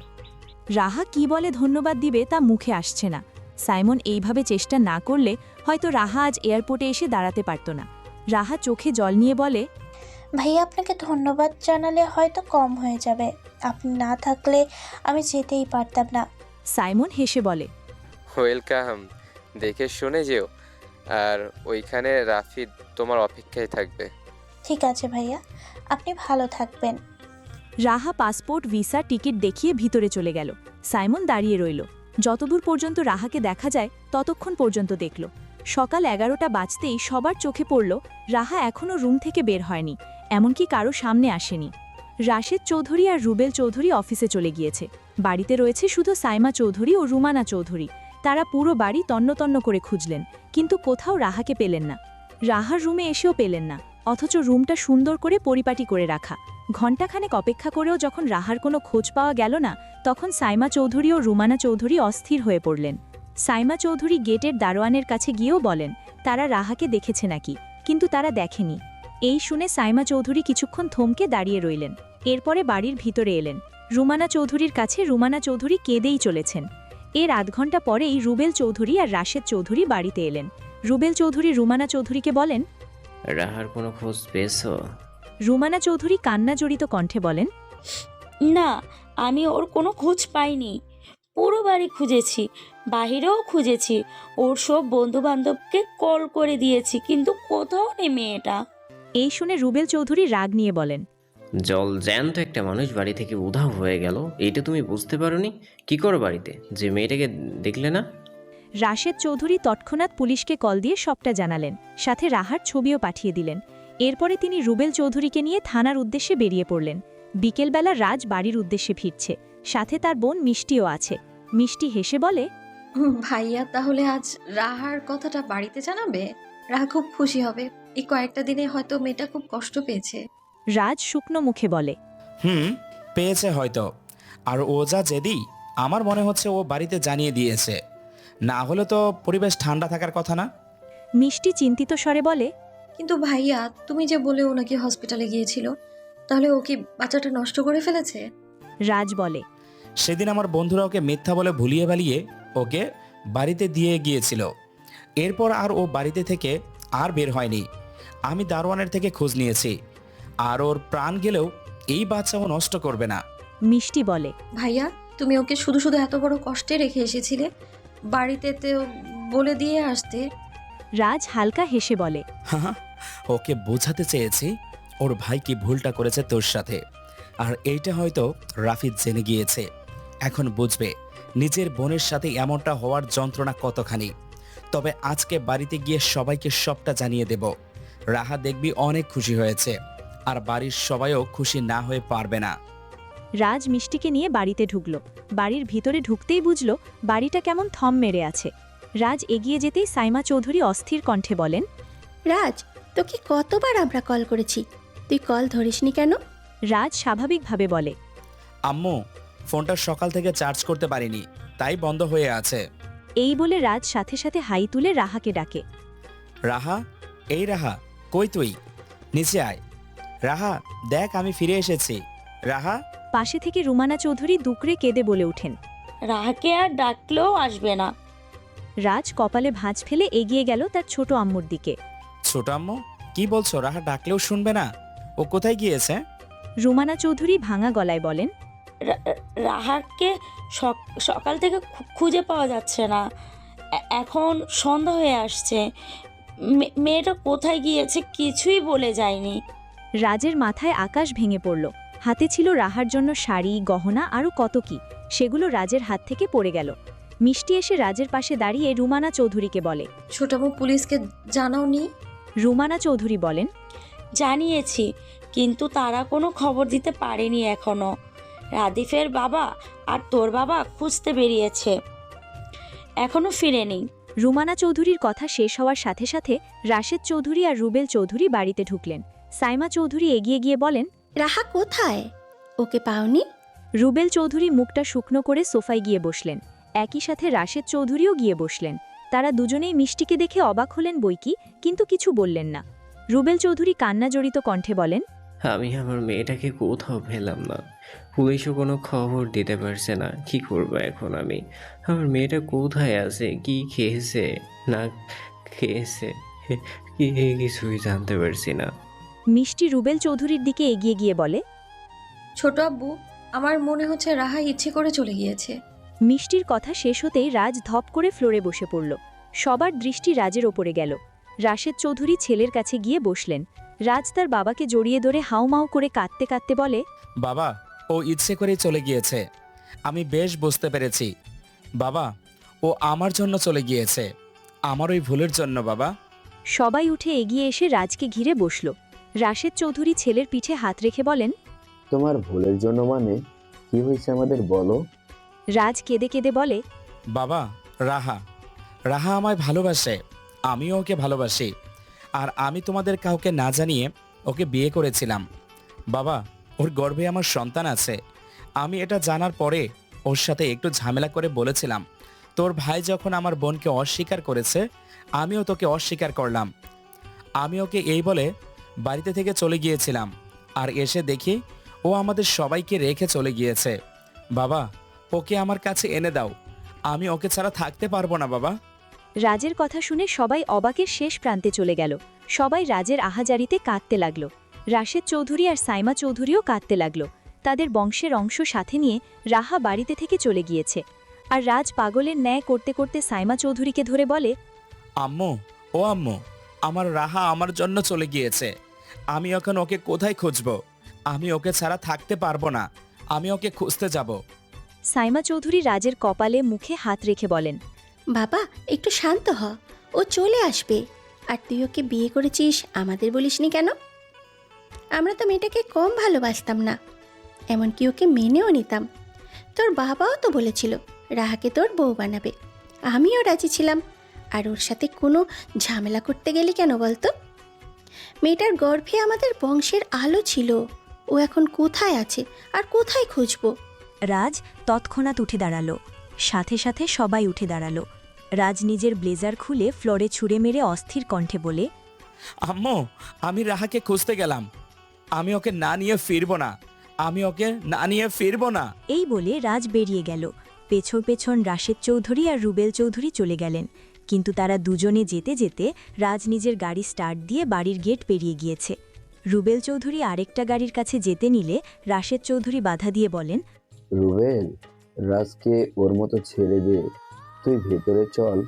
রাহা কি বলে ধন্যবাদ দিবে তা মুখে আসছে না। সাইমন এইভাবে চেষ্টা না করলে হয়তো রাহা আজ এয়ারপোর্টে এসে দাঁড়াতে পারত না। রাহা চোখে জল নিয়ে বলে, ভাইয়া আপনাকে ধন্যবাদ জানালে হয়তো কম হয়ে যাবে। আপনি না থাকলে আমি যেতেই পারতাম না। সাইমন হেসে বলে, ওয়েলকাম। দেখে শুনে যেও, আর ওইখানে রাফিদ তোমার অপেক্ষায় থাকবে। ঠিক আছে ভাইয়া, আপনি ভালো থাকবেন। রাহা পাসপোর্ট, ভিসা, টিকিট দেখিয়ে ভিতরে চলে গেল। সাইমন দাঁড়িয়ে রইল। যতদূর পর্যন্ত রাহাকে দেখা যায় ততক্ষণ পর্যন্ত দেখল। সকাল 11টা বাজতেই সবার চোখে পড়ল রাহা এখনও রুম থেকে বের হয়নি, এমনকি কারো সামনে আসেনি। রাশেদ চৌধুরী আর রুবেল চৌধুরী অফিসে চলে গিয়েছে। বাড়িতে রয়েছে শুধু সাইমা চৌধুরী ও রুমানা চৌধুরী। তারা পুরো বাড়ি তন্ন করে খুঁজলেন, কিন্তু কোথাও রাহাকে পেলেন না। রাহার রুমে এসেও পেলেন না, অথচ রুমটা সুন্দর করে পরিপাটি করে রাখা। ঘণ্টাখানেক অপেক্ষা করেও যখন রাহার কোনো খোঁজ পাওয়া গেল না, তখন সাইমা চৌধুরী ও রুমানা চৌধুরী অস্থির হয়ে পড়লেন। সাইমা চৌধুরী গেটের দারোয়ানের কাছে গিয়েও বলেন তারা রাহাকে দেখেছে নাকি, কিন্তু তারা দেখেনি। এই শুনে সাইমা চৌধুরী কিছুক্ষণ থমকে দাঁড়িয়ে রইলেন। এরপরে বাড়ির ভিতরে এলেন। রুমানা চৌধুরীর কাছে রুমানা চৌধুরী কেঁদেই চলেছেন। এর আধ ঘণ্টা পরেই রুবেল চৌধুরী আর রাশেদ চৌধুরী বাড়িতে এলেন। রুবেল চৌধুরী রুমানা চৌধুরীকে বলেন, রাহার কোনো খোঁজ পেয়েছো? রুমানা চৌধুরী কান্নাজড়িত কণ্ঠে বলেন, না, আমি ওর কোনো খোঁজ পাইনি। পুরো বাড়ি খুঁজেছি, বাহিরেও খুঁজেছি, ওর সব বন্ধু বান্ধবকে কল করে দিয়েছি, কিন্তু কোথাও নেই মেয়েটা। এই শুনে রুবেল চৌধুরী রাগ নিয়ে বলেন, জল জ্যান্ত একটা মানুষ বাড়ি থেকে উধাও হয়ে গেল, এটা তুমি বুঝতে পারোনি? কি করো বাড়িতে, যে মেয়েটাকে দেখলে না? রাশেদ চৌধুরী তৎক্ষণাৎ পুলিশকে কল দিয়ে সবটা জানালেন, সাথে রাহার ছবিও পাঠিয়ে দিলেন। এরপরে তিনি রুবেল চৌধুরীকে নিয়ে থানার উদ্দেশ্যে বেরিয়ে পড়লেন। বিকেলবেলা রাজ বাড়ির উদ্দেশ্যে ফিরছে, সাথে তার বোন মিষ্টিও আছে। মিষ্টি হেসে বলে, ভাইয়া তাহলে আজ রাহার কথাটা বাড়িতে জানাবে? রাহা খুব খুশি হবে। এই কয়েকটা দিনে হয়তো মেয়েটা খুব কষ্ট পেয়েছে। রাজ শুকনো মুখে বলে, পেয়েছে হয়তো। আর ও যা জেদি, আমার মনে হচ্ছে ও বাড়িতে জানিয়ে দিয়েছে, না হলে তো পরিবেশ ঠান্ডা থাকার কথা না। মিষ্টি চিন্তিত স্বরে বলে, কিন্তু ভাইয়া তুমি যে বলে ও নাকি হসপিটালে গিয়েছিল, তাহলে ও কি বাচ্চাটা নষ্ট করে ফেলেছে? রাজ বলে, সেদিন আমার বন্ধুরা ওকে মিথ্যা বলে ভুলিয়ে ভালিয়ে ওকে বাড়িতে দিয়ে গিয়েছিল। এরপর আর ও বাড়িতে থেকে আর বের হয়নি। আমি দারোয়ানের থেকে খোঁজ নিয়েছি, আর ওর প্রাণ গেলেও এই বাচ্চা ও নষ্ট করবে না। মিষ্টি বলে, ভাইয়া তুমি ওকে শুধু শুধু এত বড় কষ্টে রেখে এসেছিলে, বাড়িতে তো বলে দিয়ে আসতে। রাজ হালকা হেসে বলে, ওকে বোঝাতে চেয়েছি ওর ভাই কি ভুলটা করেছে তোর সাথে, আর এইটা হয়তো রাফিদ জেনে গিয়েছে। এখন বুঝবে নিজের বোনের সাথে এমনটা হওয়ার যন্ত্রণা কতখানি। তবে আজকে বাড়িতে গিয়ে সবাইকে সবটা জানিয়ে দেব। রাহা দেখবি অনেক খুশি হয়েছে, আর বাড়ির সবাইও খুশি না হয়ে পারবে না। রাজ মিষ্টিকে নিয়ে বাড়িতে ঢুকল। বাড়ির ভিতরে ঢুকতেই বুঝল বাড়িটা কেমন থম মেরে আছে। রাজ এগিয়ে যেতেই সাইমা চৌধুরী অস্থির কণ্ঠে বলেন, রাজ, তোকে কতবার আমরা কল করেছি, তুই কল ধরিসনি কেন? রাজ স্বাভাবিকভাবে বলে, আম্মু, ফোনটা সকাল থেকে চার্জ করতে পারিনি, তাই বন্ধ হয়ে আছে। এই বলে রাজ সাথে সাথে হাই তুলে রাহাকে ডাকে। রাহা, এই রাহা, কই তুই? নিচে আয়। রাহা, দেখ আমি ফিরে এসেছি। রাহা। পাশে থেকে রুমানা চৌধুরী দুকরে কেঁদে বলে ওঠেন, রাহাকে আর ডাকলেও আসবে না। রাজ কপালে ভাঁজ ফেলে এগিয়ে গেল তার ছোট আম্মুর দিকে। ছোট আম্মু, কি বলছো? রাহা ডাকলেও শুনবে না? ও কোথায় গিয়েছে? রুমানা চৌধুরী ভাঙা গলায় বলেন, রাহাকে সকাল থেকে খুঁজে পাওয়া যাচ্ছে না। এখন সন্ধ্যা হয়ে আসছে। মেয়েটা কোথায় গিয়েছে কিছুই বলে যায়নি। রাজের মাথায় আকাশ ভেঙে পড়ল। হাতে ছিল রাহার জন্য শাড়ি, গহনা আরও কত কি, সেগুলো রাজের হাত থেকে পড়ে গেল। মিষ্টি এসে রাজের পাশে দাঁড়িয়ে রুমানা চৌধুরীকে বলে, ছোটাবু পুলিশকে জানাওনি? রুমানা চৌধুরী বলেন, জানিয়েছি, কিন্তু তারা কোনো খবর দিতে পারেনি এখনো। রাদিফের বাবা আর তোর বাবা খুঁজতে বেরিয়েছে, এখনো ফিরেনি। রুমানা চৌধুরীর কথা শেষ হওয়ার সাথে সাথে রাশেদ চৌধুরী আর রুবেল চৌধুরী বাড়িতে ঢুকলেন। সাইমা চৌধুরী এগিয়ে গিয়ে বলেন, রাহা কোথায়? ওকে পাওনি? রুবেল চৌধুরী মুখটা শুকনো করে সোফায় গিয়ে বসলেন। একই সাথে রাশেদ চৌধুরীও গিয়ে বসলেন। তারা দুজনেই মিষ্টিকে দেখে অবাক হলেন বইকি, কিন্তু কিছু বললেন না। রুবেল চৌধুরী কান্না জড়িত কণ্ঠে বলেন, আমি আমার মেয়েটাকে কোথাও পেলাম না, পুলিশও কোনো খবর দিতে পারছে না। কি করবো এখন আমি? আমার মেয়েটা কোথায় আছে, কি খেয়েছে না খেয়েছে কিছুই জানতে পারছি না। মিষ্টি রুবেল চৌধুরীর দিকে এগিয়ে গিয়ে বলে, ছোট আব্বু, আমার মনে হচ্ছে রাহা ইচ্ছে করে চলে গিয়েছে। মিষ্টির কথা শেষ হতেই রাজ ধপ করে ফ্লোরে বসে পড়ল। সবার দৃষ্টি রাজের ওপরে গেল। রাশেদ চৌধুরী ছেলের কাছে গিয়ে বসলেন। রাজ তার বাবাকে জড়িয়ে ধরে হাউমাউ করে কাঁদতে কাঁদতে বলে, বাবা, ও ইচ্ছে করেই চলে গিয়েছে। আমি বেশ বুঝতে পেরেছি বাবা, ও আমার জন্য চলে গিয়েছে, আমার ওই ভুলের জন্য বাবা। সবাই উঠে এগিয়ে এসে রাজকে ঘিরে বসল। রাশেদ চৌধুরী ছেলের পিঠে হাত রেখে বলেন, তোমার ভুলের জন্য মানে কি হয়েছে আমাদের বলো। রাজ কেঁদে কেঁদে বলে, বাবা, রাহা রাহা আমায় ভালোবাসে, আমিও ওকে ভালোবাসি। আর আমি তোমাদের কাউকে না জানিয়ে ওকে বিয়ে করেছিলাম। বাবা, ওর গর্ভে আমার সন্তান আছে। আমি এটা জানার পরে ওর সাথে একটু ঝামেলা করে বলেছিলাম, তোর ভাই যখন আমার বোনকে অস্বীকার করেছে, আমিও তোকে অস্বীকার করলাম। আমি ওকে এই বলে বাড়িতে থেকে চলে গিয়েছিলাম, আর এসে দেখি ও আমাদের সবাইকে রেখে চলে গিয়েছে। বাবা, ওকে আমার কাছে এনে দাও, আমি ওকে ছাড়া থাকতে পারবো না বাবা। রাজের কথা শুনে সবাই অবাকের শেষ প্রান্তে চলে গেল। সবাই রাজের আহাজারিতে কাঁদতে লাগল। রাশেদ চৌধুরী আর সাইমা চৌধুরীও কাঁদতে লাগল। তাদের বংশের অংশ সাথে নিয়ে রাহা বাড়িতে থেকে চলে গিয়েছে। আর রাজ পাগলের ন্যায় করতে করতে সাইমা চৌধুরীকে ধরে বলে, আম্মু, ও আম্মু, আমার রাহা আমার জন্য চলে গিয়েছে। আমি এখন ওকে কোথায় খুঁজবো? আমি ওকে ছাড়া থাকতে পারবো না, আমি ওকে খুঁজতে যাব। সাইমা চৌধুরী রাজের কপালে মুখে হাত রেখে বলেন, বাবা একটু শান্ত হ, ও চলে আসবে। আর তুই ওকে বিয়ে করেছিস আমাদের বলিসনি কেন? আমরা তো মেয়েটাকে কম ভালোবাসতাম না, এমনকি ওকে মেনেও নিতাম। তোর বাবাও তো বলেছিল রাহাকে তোর বউ বানাবে, আমিও রাজি ছিলাম। আর ওর সাথে কোনো ঝামেলা করতে গেলি কেন বলতো? মেয়েটার গর্ভে আমাদের বংশের আলো ছিল। ও এখন কোথায় আছে আর কোথায় খুঁজবো? রাজ তৎক্ষণাৎ উঠে দাঁড়ালো। সাথে সাথে সবাই উঠে দাঁড়ালো। রাজ নিজের ব্লেজার খুলে ফ্লোরে ছুঁড়ে মেরে অস্থির কণ্ঠে বলে, আম্মু, আমি রাহাকে খুঁজতে গেলাম, আমি ওকে না নিয়ে ফিরবো না, আমি ওকে না নিয়ে ফিরবো না। এই বলে রাজ বেরিয়ে গেল। পেছন পেছন রাশেদ চৌধুরী আর রুবেল চৌধুরী চলে গেলেন। কিন্তু তারা দুজনে যেতে যেতে রাজ নিজের গাড়ি স্টার্ট দিয়ে বাড়ির গেট পেরিয়ে গিয়েছে। রুবেল চৌধুরী আরেকটা গাড়ির কাছে যেতে নিলে রাশেদ চৌধুরী বাধা দিয়ে বলেন, রুবেল, রাজকে ওর মতো ছেড়ে দে, তুই ভেতরে চল,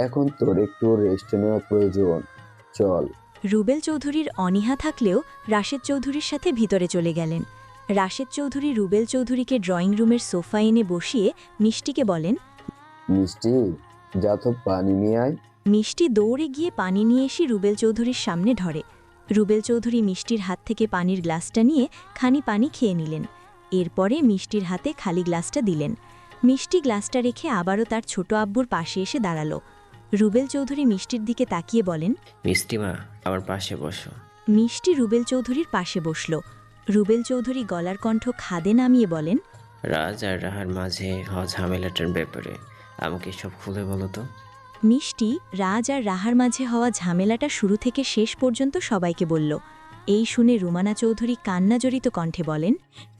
এখন তোর একটু রেস্ট নেওয়া প্রয়োজন, চল। রুবেল চৌধুরীর অনীহা থাকলেও রাশেদ চৌধুরীর সাথে ভিতরে চলে গেলেন। রাশেদ চৌধুরী রুবেল চৌধুরীকে ড্রয়িং রুমের সোফা এনে বসিয়ে মিষ্টিকে বলেন, মিষ্টি, যা তো পানি নিয়ে আয়। মিষ্টি দৌড়ে গিয়ে পানি নিয়ে এসে রুবেল চৌধুরীর সামনে ধরে। রুবেল চৌধুরী মিষ্টির হাত থেকে পানির গ্লাসটা নিয়ে খানি পানি খেয়ে নিলেন। এরপরে মিষ্টির হাতে খালি গ্লাসটা দিলেন। মিষ্টি গ্লাসটা রেখে আবারও তার ছোট আব্বুর পাশে এসে দাঁড়ালো। রুবেল চৌধুরী মিষ্টির দিকে তাকিয়ে বলেন, মিষ্টিমা, আমার পাশে বসো। মিষ্টি রুবেল চৌধুরীর পাশে বসল। রুবেল চৌধুরী গলার কণ্ঠ খাদে নামিয়ে বলেন, রাজ আর রাহার মাঝে হওয়া ঝামেলাটার ব্যাপারে আমাকে সব খুলে বলো তো। মিষ্টি রাজ আর রাহার মাঝে হওয়া ঝামেলাটা শুরু থেকে শেষ পর্যন্ত সবাইকে বলল। এই শুনে রুমানা চৌধুরী কান্নাজড়িত কণ্ঠে বলেন,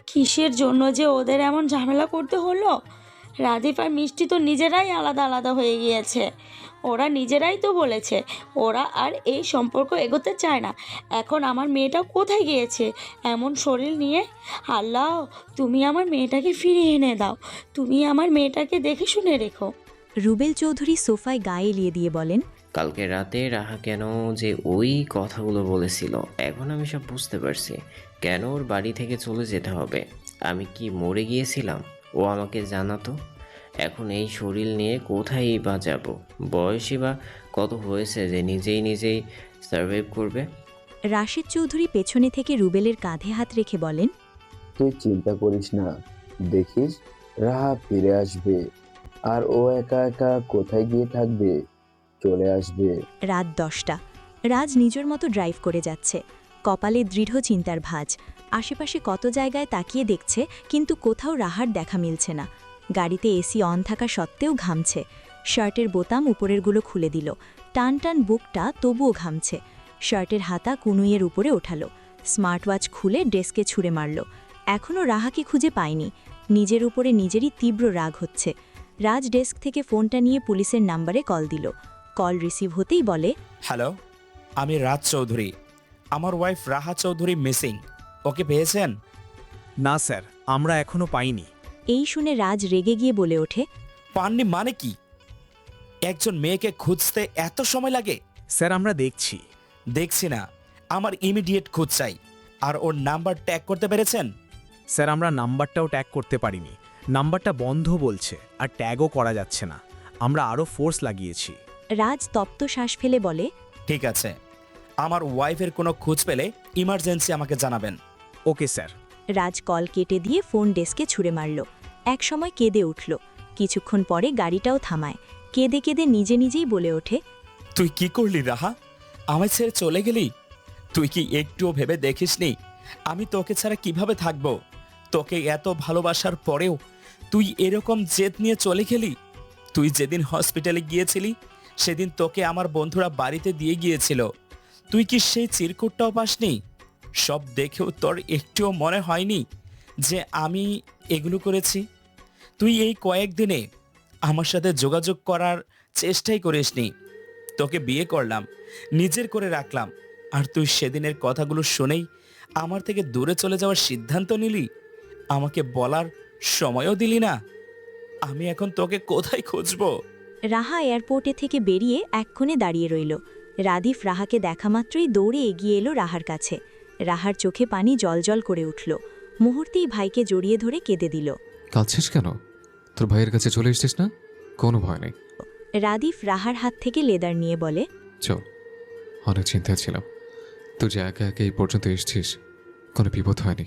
কিসের জন্য যে ওদের এমন ঝামেলা করতে হলো? রাজীব আর মিষ্টি তো নিজেরাই আলাদা আলাদা হয়ে গিয়েছে। ওরা নিজেরাই তো বলেছে ওরা আর এই সম্পর্ক এগোতে চায় না। এখন আমার মেয়েটা কোথায় গিয়েছে এমন শরীর নিয়ে? আল্লাহ, তুমি আমার মেয়েটাকে ফিরিয়ে এনে দাও। তুমি আমার মেয়েটাকে দেখে শুনে রেখো। রুবেল চৌধুরী সোফায় গায়ে এলিয়ে দিয়ে বলেন, কালকে রাতে রাহা কেন যে ওই কথাগুলো বলেছিল, এখন আমি সব বুঝতে পারছি। কেন ওর বাড়ি থেকে চলে যেতে হবে? আমি কি মরে গিয়েছিলাম? ও আমাকে জানাতো। এখন এই শরীর নিয়ে কোথায় বা যাব? বয়সই বা কত হয়েছে যে নিজেই সার্ভাইভ করবে? রাশেদ চৌধুরী পেছনে থেকে রুবেলের কাঁধে হাত রেখে বলেন, তুই চিন্তা করিস না, দেখিস রাহা ফিরে আসবে। আর ও একা একা কোথায় গিয়ে থাকবে? চলে আসবে। রাত 10টা। রাজ নিজের মতো ড্রাইভ করে যাচ্ছে, কপালে দৃঢ় চিন্তার ভাঁজ। আশেপাশে কত জায়গায় তাকিয়ে দেখছে, কিন্তু কোথাও রাহার দেখা মিলছে না। গাড়িতে এসি অন থাকা সত্ত্বেও ঘামছে। শার্টের বোতাম উপরেরগুলো খুলে দিল, টান টান বুকটা তবুও ঘামছে। শার্টের হাতা কুনুইয়ের উপরে ওঠালো, স্মার্ট ওয়াচ খুলে ডেস্কে ছুঁড়ে মারল। এখনও রাহাকে খুঁজে পায়নি। নিজের উপরে নিজেরই তীব্র রাগ হচ্ছে। রাজ ডেস্ক থেকে ফোনটা নিয়ে পুলিশের নাম্বারে কল দিল। কল রিসিভ হতেই বলে, হ্যালো, আমি রাজ চৌধুরী। আমার ওয়াইফ রাহা চৌধুরী মিসিং। ওকে পেয়েছেন? না স্যার, আমরা এখনো পাইনি। এই শুনে রাজ রেগে গিয়ে বলে ওঠে, পাননি মানে কি? একজন মেয়েকে খুঁজতে এত সময় লাগে? স্যার আমরা দেখছি। দেখছি না, আমার ইমিডিয়েট খোঁজ চাই। আর ওর নাম্বার ট্যাগ করতে পেরেছেন? স্যার আমরা নাম্বারটাও ট্যাগ করতে পারিনি। নাম্বারটা বন্ধ বলছে, আর ট্যাগও করা যাচ্ছে না। আমরা আরও ফোর্স লাগিয়েছি। রাজ তপ্ত শ্বাস ফেলে বলে, ঠিক আছে, আমার ওয়াইফের কোনো খোঁজ পেলে ইমার্জেন্সি আমাকে জানাবেন। Okay sir. রাজ কল কেটে দিয়ে ফোন ডেস্কে ছুঁড়ে মারল। একসময় কেঁদে উঠল। কিছুক্ষণ পরে গাড়িটাও থামায়। কেঁদে কেঁদে নিজেই বলে ওঠে, তুই কি করলি রাহা? আমায় ছেড়ে চলে গেলি? তুই কি একটুও ভেবে দেখিসনি আমি তোকে ছাড়া কিভাবে থাকবো? তোকে এত ভালোবাসার পরেও তুই এরকম জেদ নিয়ে চলে গেলি। তুই যেদিন হসপিটালে গিয়েছিলি সেদিন তোকে আমার বন্ধুরা বাড়িতে দিয়ে গিয়েছিল। তুই কি সেই চিরকুটটাও পাসনি? সব দেখেও তোর একটুও মনে হয়নি যে আমি এগুলো করেছি? তুই এই কয়েকদিনে আমার সাথে যোগাযোগ করার চেষ্টাই করিসনি। তোকে বিয়ে করলাম, নিজের করে রাখলাম, আর তুই সেদিনের কথাগুলো শুনেই আমার থেকে দূরে চলে যাওয়ার সিদ্ধান্ত নিলি। আমাকে বলার সময়ও দিলি না। আমি এখন তোকে কোথায় খুঁজবো? রাহা এয়ারপোর্টে থেকে বেরিয়ে এক্ষণে দাঁড়িয়ে রইল। রাদিফ রাহাকে দেখা মাত্রই দৌড়ে এগিয়ে এলো রাহার কাছে। রাহার চোখে পানি জলজল করে উঠল। মুহূর্তেই ভাইকে জড়িয়ে ধরে কেঁদে দিল। কাঁদছিস কেন? তোর ভাইয়ের কাছে চলে এসছিস না? কোনো ভয় নেই। রাদিফ রাহার হাত থেকে লেদার নিয়ে বলে, চল, অনেক চিন্তায় ছিলাম। তুই যে একা একা এই পর্যন্ত এসছিস, কোনো বিপদ হয়নি,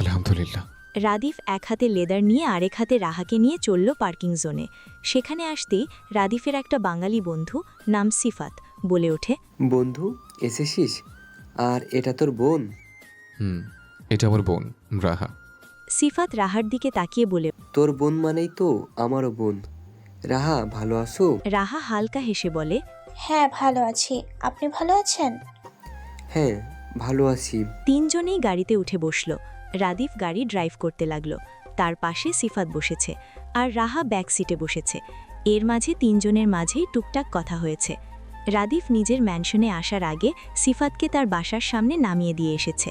আলহামদুলিল্লাহ। রাদিফ এক হাতে লেদার নিয়ে আরেক হাতে রাহাকে নিয়ে চলল পার্কিং জোনে। সেখানে আসতেই রাদিফের একটা বাঙালি বন্ধু নাম সিফাত বলে ওঠে, বন্ধু এসেছিস? আর এটা তোর বোন? এটা আমার বোন রাহা। সিফাত রাহার দিকে তাকিয়ে বলে, তোর বোন মানেই তো আমারও বোন। রাহা, ভালো আছো? রাহা হালকা হেসে বলে, হ্যাঁ ভালো আছি, আপনি ভালো আছেন? হ্যাঁ ভালো আছি। তিনজনেই গাড়িতে উঠে বসল। রাদিফ গাড়ি ড্রাইভ করতে লাগলো। তার পাশে সিফাত বসেছে, আর রাহা ব্যাক সিটে বসেছে। এর মাঝে তিনজনের মাঝেই টুকটাক কথা হয়েছে। রাদিফ নিজের ম্যানশনে আসার আগে সিফাতকে তার বাসার সামনে নামিয়ে দিয়ে এসেছে।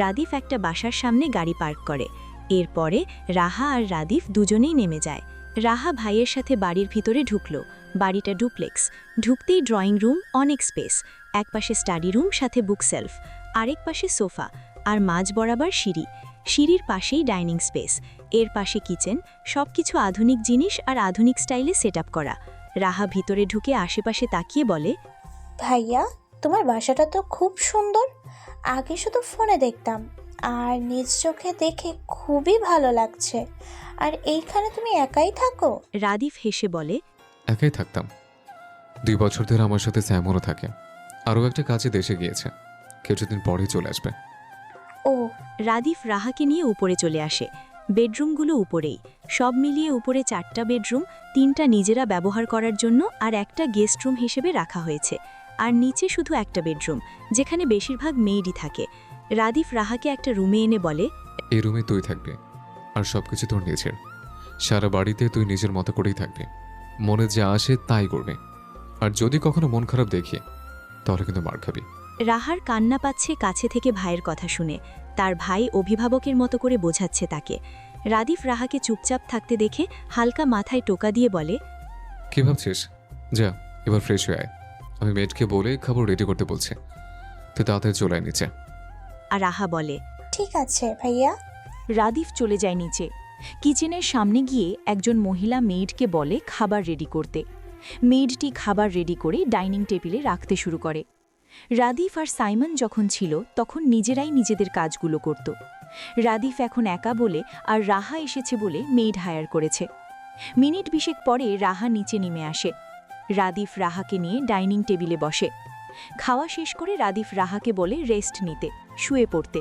রাদিফ একটা বাসার সামনে গাড়ি পার্ক করে। এরপরে রাহা আর রাদিফ দুজনেই নেমে যায়। রাহা ভাইয়ের সাথে বাড়ির ভিতরে ঢুকল। বাড়িটা ডুপ্লেক্স। ঢুকতেই ড্রয়িং রুম, অনেক স্পেস। একপাশে স্টাডি রুম, সাথে বুক সেলফ, আরেক পাশে সোফা, আর মাঝ বরাবর সিঁড়ি। সিঁড়ির পাশেই ডাইনিং স্পেস, এর পাশে কিচেন। সবকিছু আধুনিক জিনিস আর আধুনিক স্টাইলে সেট আপ করা। রাহা ভিতরে ঢুকে আশেপাশে তাকিয়ে বলে, ভাইয়া, তোমার বাসাটা তো খুব সুন্দর। আগে শুধু ফোনে দেখতাম, আর নিজ চোখে দেখে খুবই ভালো লাগছে। আর এইখানে তুমি একাই থাকো? রাদিফ হেসে বলে, একাই থাকতাম। 2 বছর ধরে আমার সাথে স্যামনও থাকে। আরও একটা কাজে দেশে গিয়েছে, কিছুদিন পরেই চলে আসবে। ও। রাদিফ রাহাকে নিয়ে উপরে চলে আসে। বেডরুমগুলো উপরেই, সব মিলিয়ে উপরে 4টা বেডরুম, 3টা নিজেরা ব্যবহার করার জন্য আর একটা গেস্ট রুম হিসেবে রাখা হয়েছে। আর নিচে শুধু একটা বেডরুম, যেখানে বেশিরভাগ মেয়েরই থাকে। রাদিফ রাহাকে একটা রুমে এনে বলে, এই রুমে তুই থাকবি, আর সবকিছু তোর নিজের। সারা বাড়িতে তুই নিজের মতো করেই থাকবি, মনে যা আসে তাই করবি। আর যদি কখনো মন খারাপ দেখি তাহলে কিন্তু মার খাবি। রাহার কান্না পাচ্ছে কাছে থেকে ভাইয়ের কথা শুনে। তার ভাই অভিভাবকের মতো করে বোঝাচ্ছে তাকে। রাদিফ রাহাকে চুপচাপ থাকতে দেখে হালকা মাথায় টোকা দিয়ে বলে, কি ভাবছিস? যা এবার ফ্রেশ হয়ে আয়, আমি মেয়েটকে বলে খাবার রেডি করতে বলছি, তুই তাড়াতাড়ি চলে আয় নিচে। আর রাহা বলে, ঠিক আছে ভাইয়া। রাদিফ চলে যায় নিচে। কিচেনের সামনে গিয়ে একজন মহিলা মেইডকে বলে খাবার রেডি করতে। মেইডটি খাবার রেডি করে ডাইনিং টেবিলে রাখতে শুরু করে। রাদিফ আর সাইমন যখন ছিল তখন নিজেরাই নিজেদের কাজগুলো করত। রাদিফ এখন একা বলে আর রাহা এসেছে বলে মেইড হায়ার করেছে। মিনিট 20 পরে রাহা নিচে নেমে আসে। রাদিফ রাহাকে নিয়ে ডাইনিং টেবিলে বসে। খাওয়া শেষ করে রাদিফ রাহাকে বলে রেস্ট নিতে, শুয়ে পড়তে।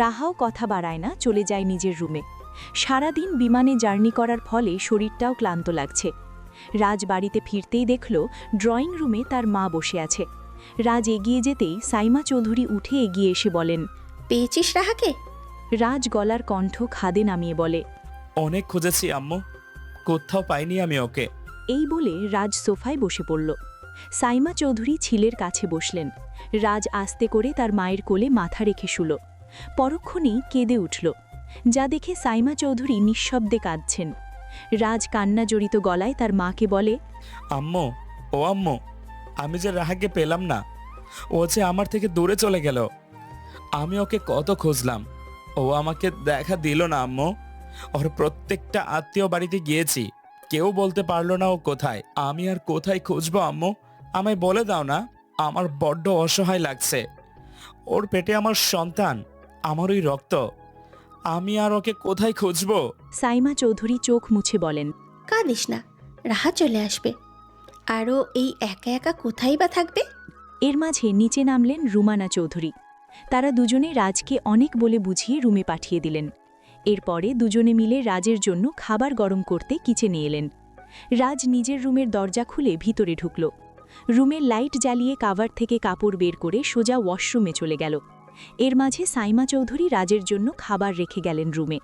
রাহাও কথা বাড়ায় না, চলে যায় নিজের রুমে। সারাদিন বিমানে জার্নি করার ফলে শরীরটাও ক্লান্ত লাগছে। রাজ বাড়িতে ফিরতেই দেখল ড্রয়িং রুমে তার মা বসে আছে। রাজ এগিয়ে যেতেই সাইমা চৌধুরী উঠে এগিয়ে এসে বলেন, পেয়েছিস রাহাকে? রাজ গলার কণ্ঠ খাদে নামিয়ে বলে, অনেক খুঁজেছি আম্মু, কোথাও পাইনি আমি ওকে। এই বলে রাজ সোফায় বসে পড়ল। সাইমা চৌধুরী ছিলের কাছে বসলেন। রাজ আস্তে করে তার মায়ের কোলে মাথা রেখে শুল। পরক্ষণেই কেঁদে উঠল, যা দেখে সাইমা চৌধুরী নিঃশব্দে কাঁদছেন। রাজ কান্না জড়িত গলায় তার মাকে বলে, আম্মু, ও আম্মু, আমি যে রাহাকে পেলাম না, ও যে আমার থেকে দূরে চলে গেল। আমি ওকে কত খুঁজলাম, ও আমাকে দেখা দিল না আম্মু। ওর প্রত্যেকটা আত্মীয় বাড়িতে গিয়েছি, কেউ বলতে পারলো না ও কোথায়। আমি আর কোথায় খুঁজবো আম্মু? আমায় বলে দাও না, আমার বড্ড অসহায় লাগছে। ওর পেটে আমার সন্তান, আমার ওই রক্ত, আমি আর ওকে কোথায় খুঁজবো? সাইমা চৌধুরী চোখ মুছে বলেন, কাঁদিস না, রাহা চলে আসবে। আরও এই একা একা কোথায় বা থাকবে? এর মাঝে নিচে নামলেন রুমানা চৌধুরী। তারা দুজনে রাজকে অনেক বলে বুঝিয়ে রুমে পাঠিয়ে দিলেন। এরপরে দুজনে মিলে রাজের জন্য খাবার গরম করতে কিচেনে এলেন। রাজ নিজের রুমের দরজা খুলে ভিতরে ঢুকল। রুমের লাইট জ্বালিয়ে কাভার থেকে কাপড় বের করে সোজা ওয়াশরুমে চলে গেল। এর মাঝে সাইমা চৌধুরী রাজের জন্য খাবার রেখে গেলেন রুমে।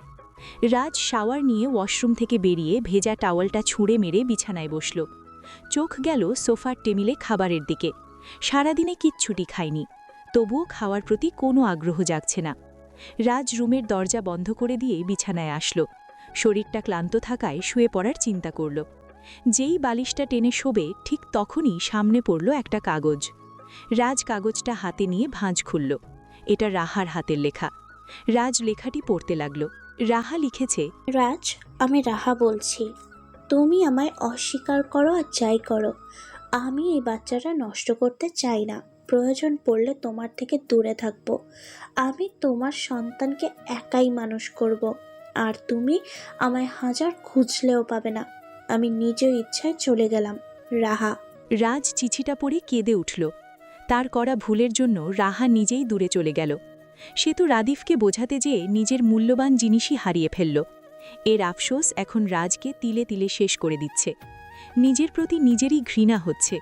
রাজ শাওয়ার নিয়ে ওয়াশরুম থেকে বেরিয়ে ভেজা টাওয়ালটা ছুঁড়ে মেরে বিছানায় বসল। চোখ গেল সোফার টেবিলে খাবারের দিকে। সারাদিনে কিচ্ছুটি খায়নি, তবুও খাওয়ার প্রতি কোনো আগ্রহ জাগছে না। রাজ রুমের দরজা বন্ধ করে দিয়ে বিছানায় আসল। শরীরটা ক্লান্ত থাকায় শুয়ে পড়ার চিন্তা করল। যেই বালিশটা টেনে শোবে ঠিক তখনই সামনে পড়ল একটা কাগজ। রাজ কাগজটা হাতে নিয়ে ভাঁজ খুলল। এটা রাহার হাতের লেখা। রাজ লেখাটি পড়তে লাগল। রাহা লিখেছে, রাজ, আমি রাহা বলছি। তুমি আমায় অস্বীকার করো আর যাই করো, আমি এই বাচ্চাটা নষ্ট করতে চাই না। প্রয়োজন পড়লে তোমার থেকে দূরে থাকবো। আমি তোমার সন্তানকে একাই মানুষ করব, আর তুমি আমায় হাজার খুঁজলেও পাবে না। আমি নিজের ইচ্ছায় চলে গেলাম। রাহা। রাজ চিঠিটা পড়ে কেঁদে উঠল। তার করা ভুলের জন্য রাহা নিজেই দূরে চলে গেল। সে তো রাদিফকে বোঝাতে যেয়ে নিজের মূল্যবান জিনিসই হারিয়ে ফেলল। এর আফসোস এখন রাজকে তিলে তিলে শেষ করে দিচ্ছে। নিজের প্রতি নিজেরই ঘৃণা হচ্ছে।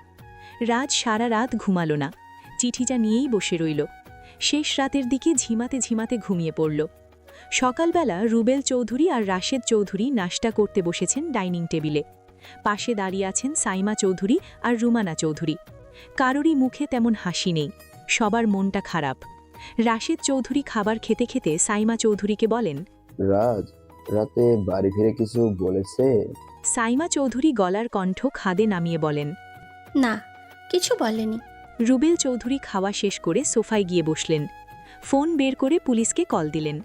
রাজ সারা রাত ঘুমালো না, চিঠিটা নিয়েই বসে রইল। শেষ রাতের দিকে ঝিমাতে ঝিমাতে ঘুমিয়ে পড়ল। সকালবেলা রুবেল চৌধুরী আর রাশেদ চৌধুরী নাশতা করতে বসেছেন ডাইনিং টেবিলে। পাশে দাঁড়িয়ে আছেন সাইমা চৌধুরী আর রুমানা চৌধুরী। কারোরই মুখে তেমন হাসি নেই, সবার মনটা খারাপ। রাশেদ চৌধুরী খাবার খেতে খেতে সাইমা চৌধুরীকে বলেন, রাজ রাতে বাড়ি ফিরে কিছু বলেছে? সাইমা চৌধুরী গলার কণ্ঠ খাদে নামিয়ে বলেন, না, কিছু বলেনি। রুবেল চৌধুরী খাওয়া শেষ করে সোফায় গিয়ে বসলেন। ফোন বের করে পুলিশকে কল দিলেন।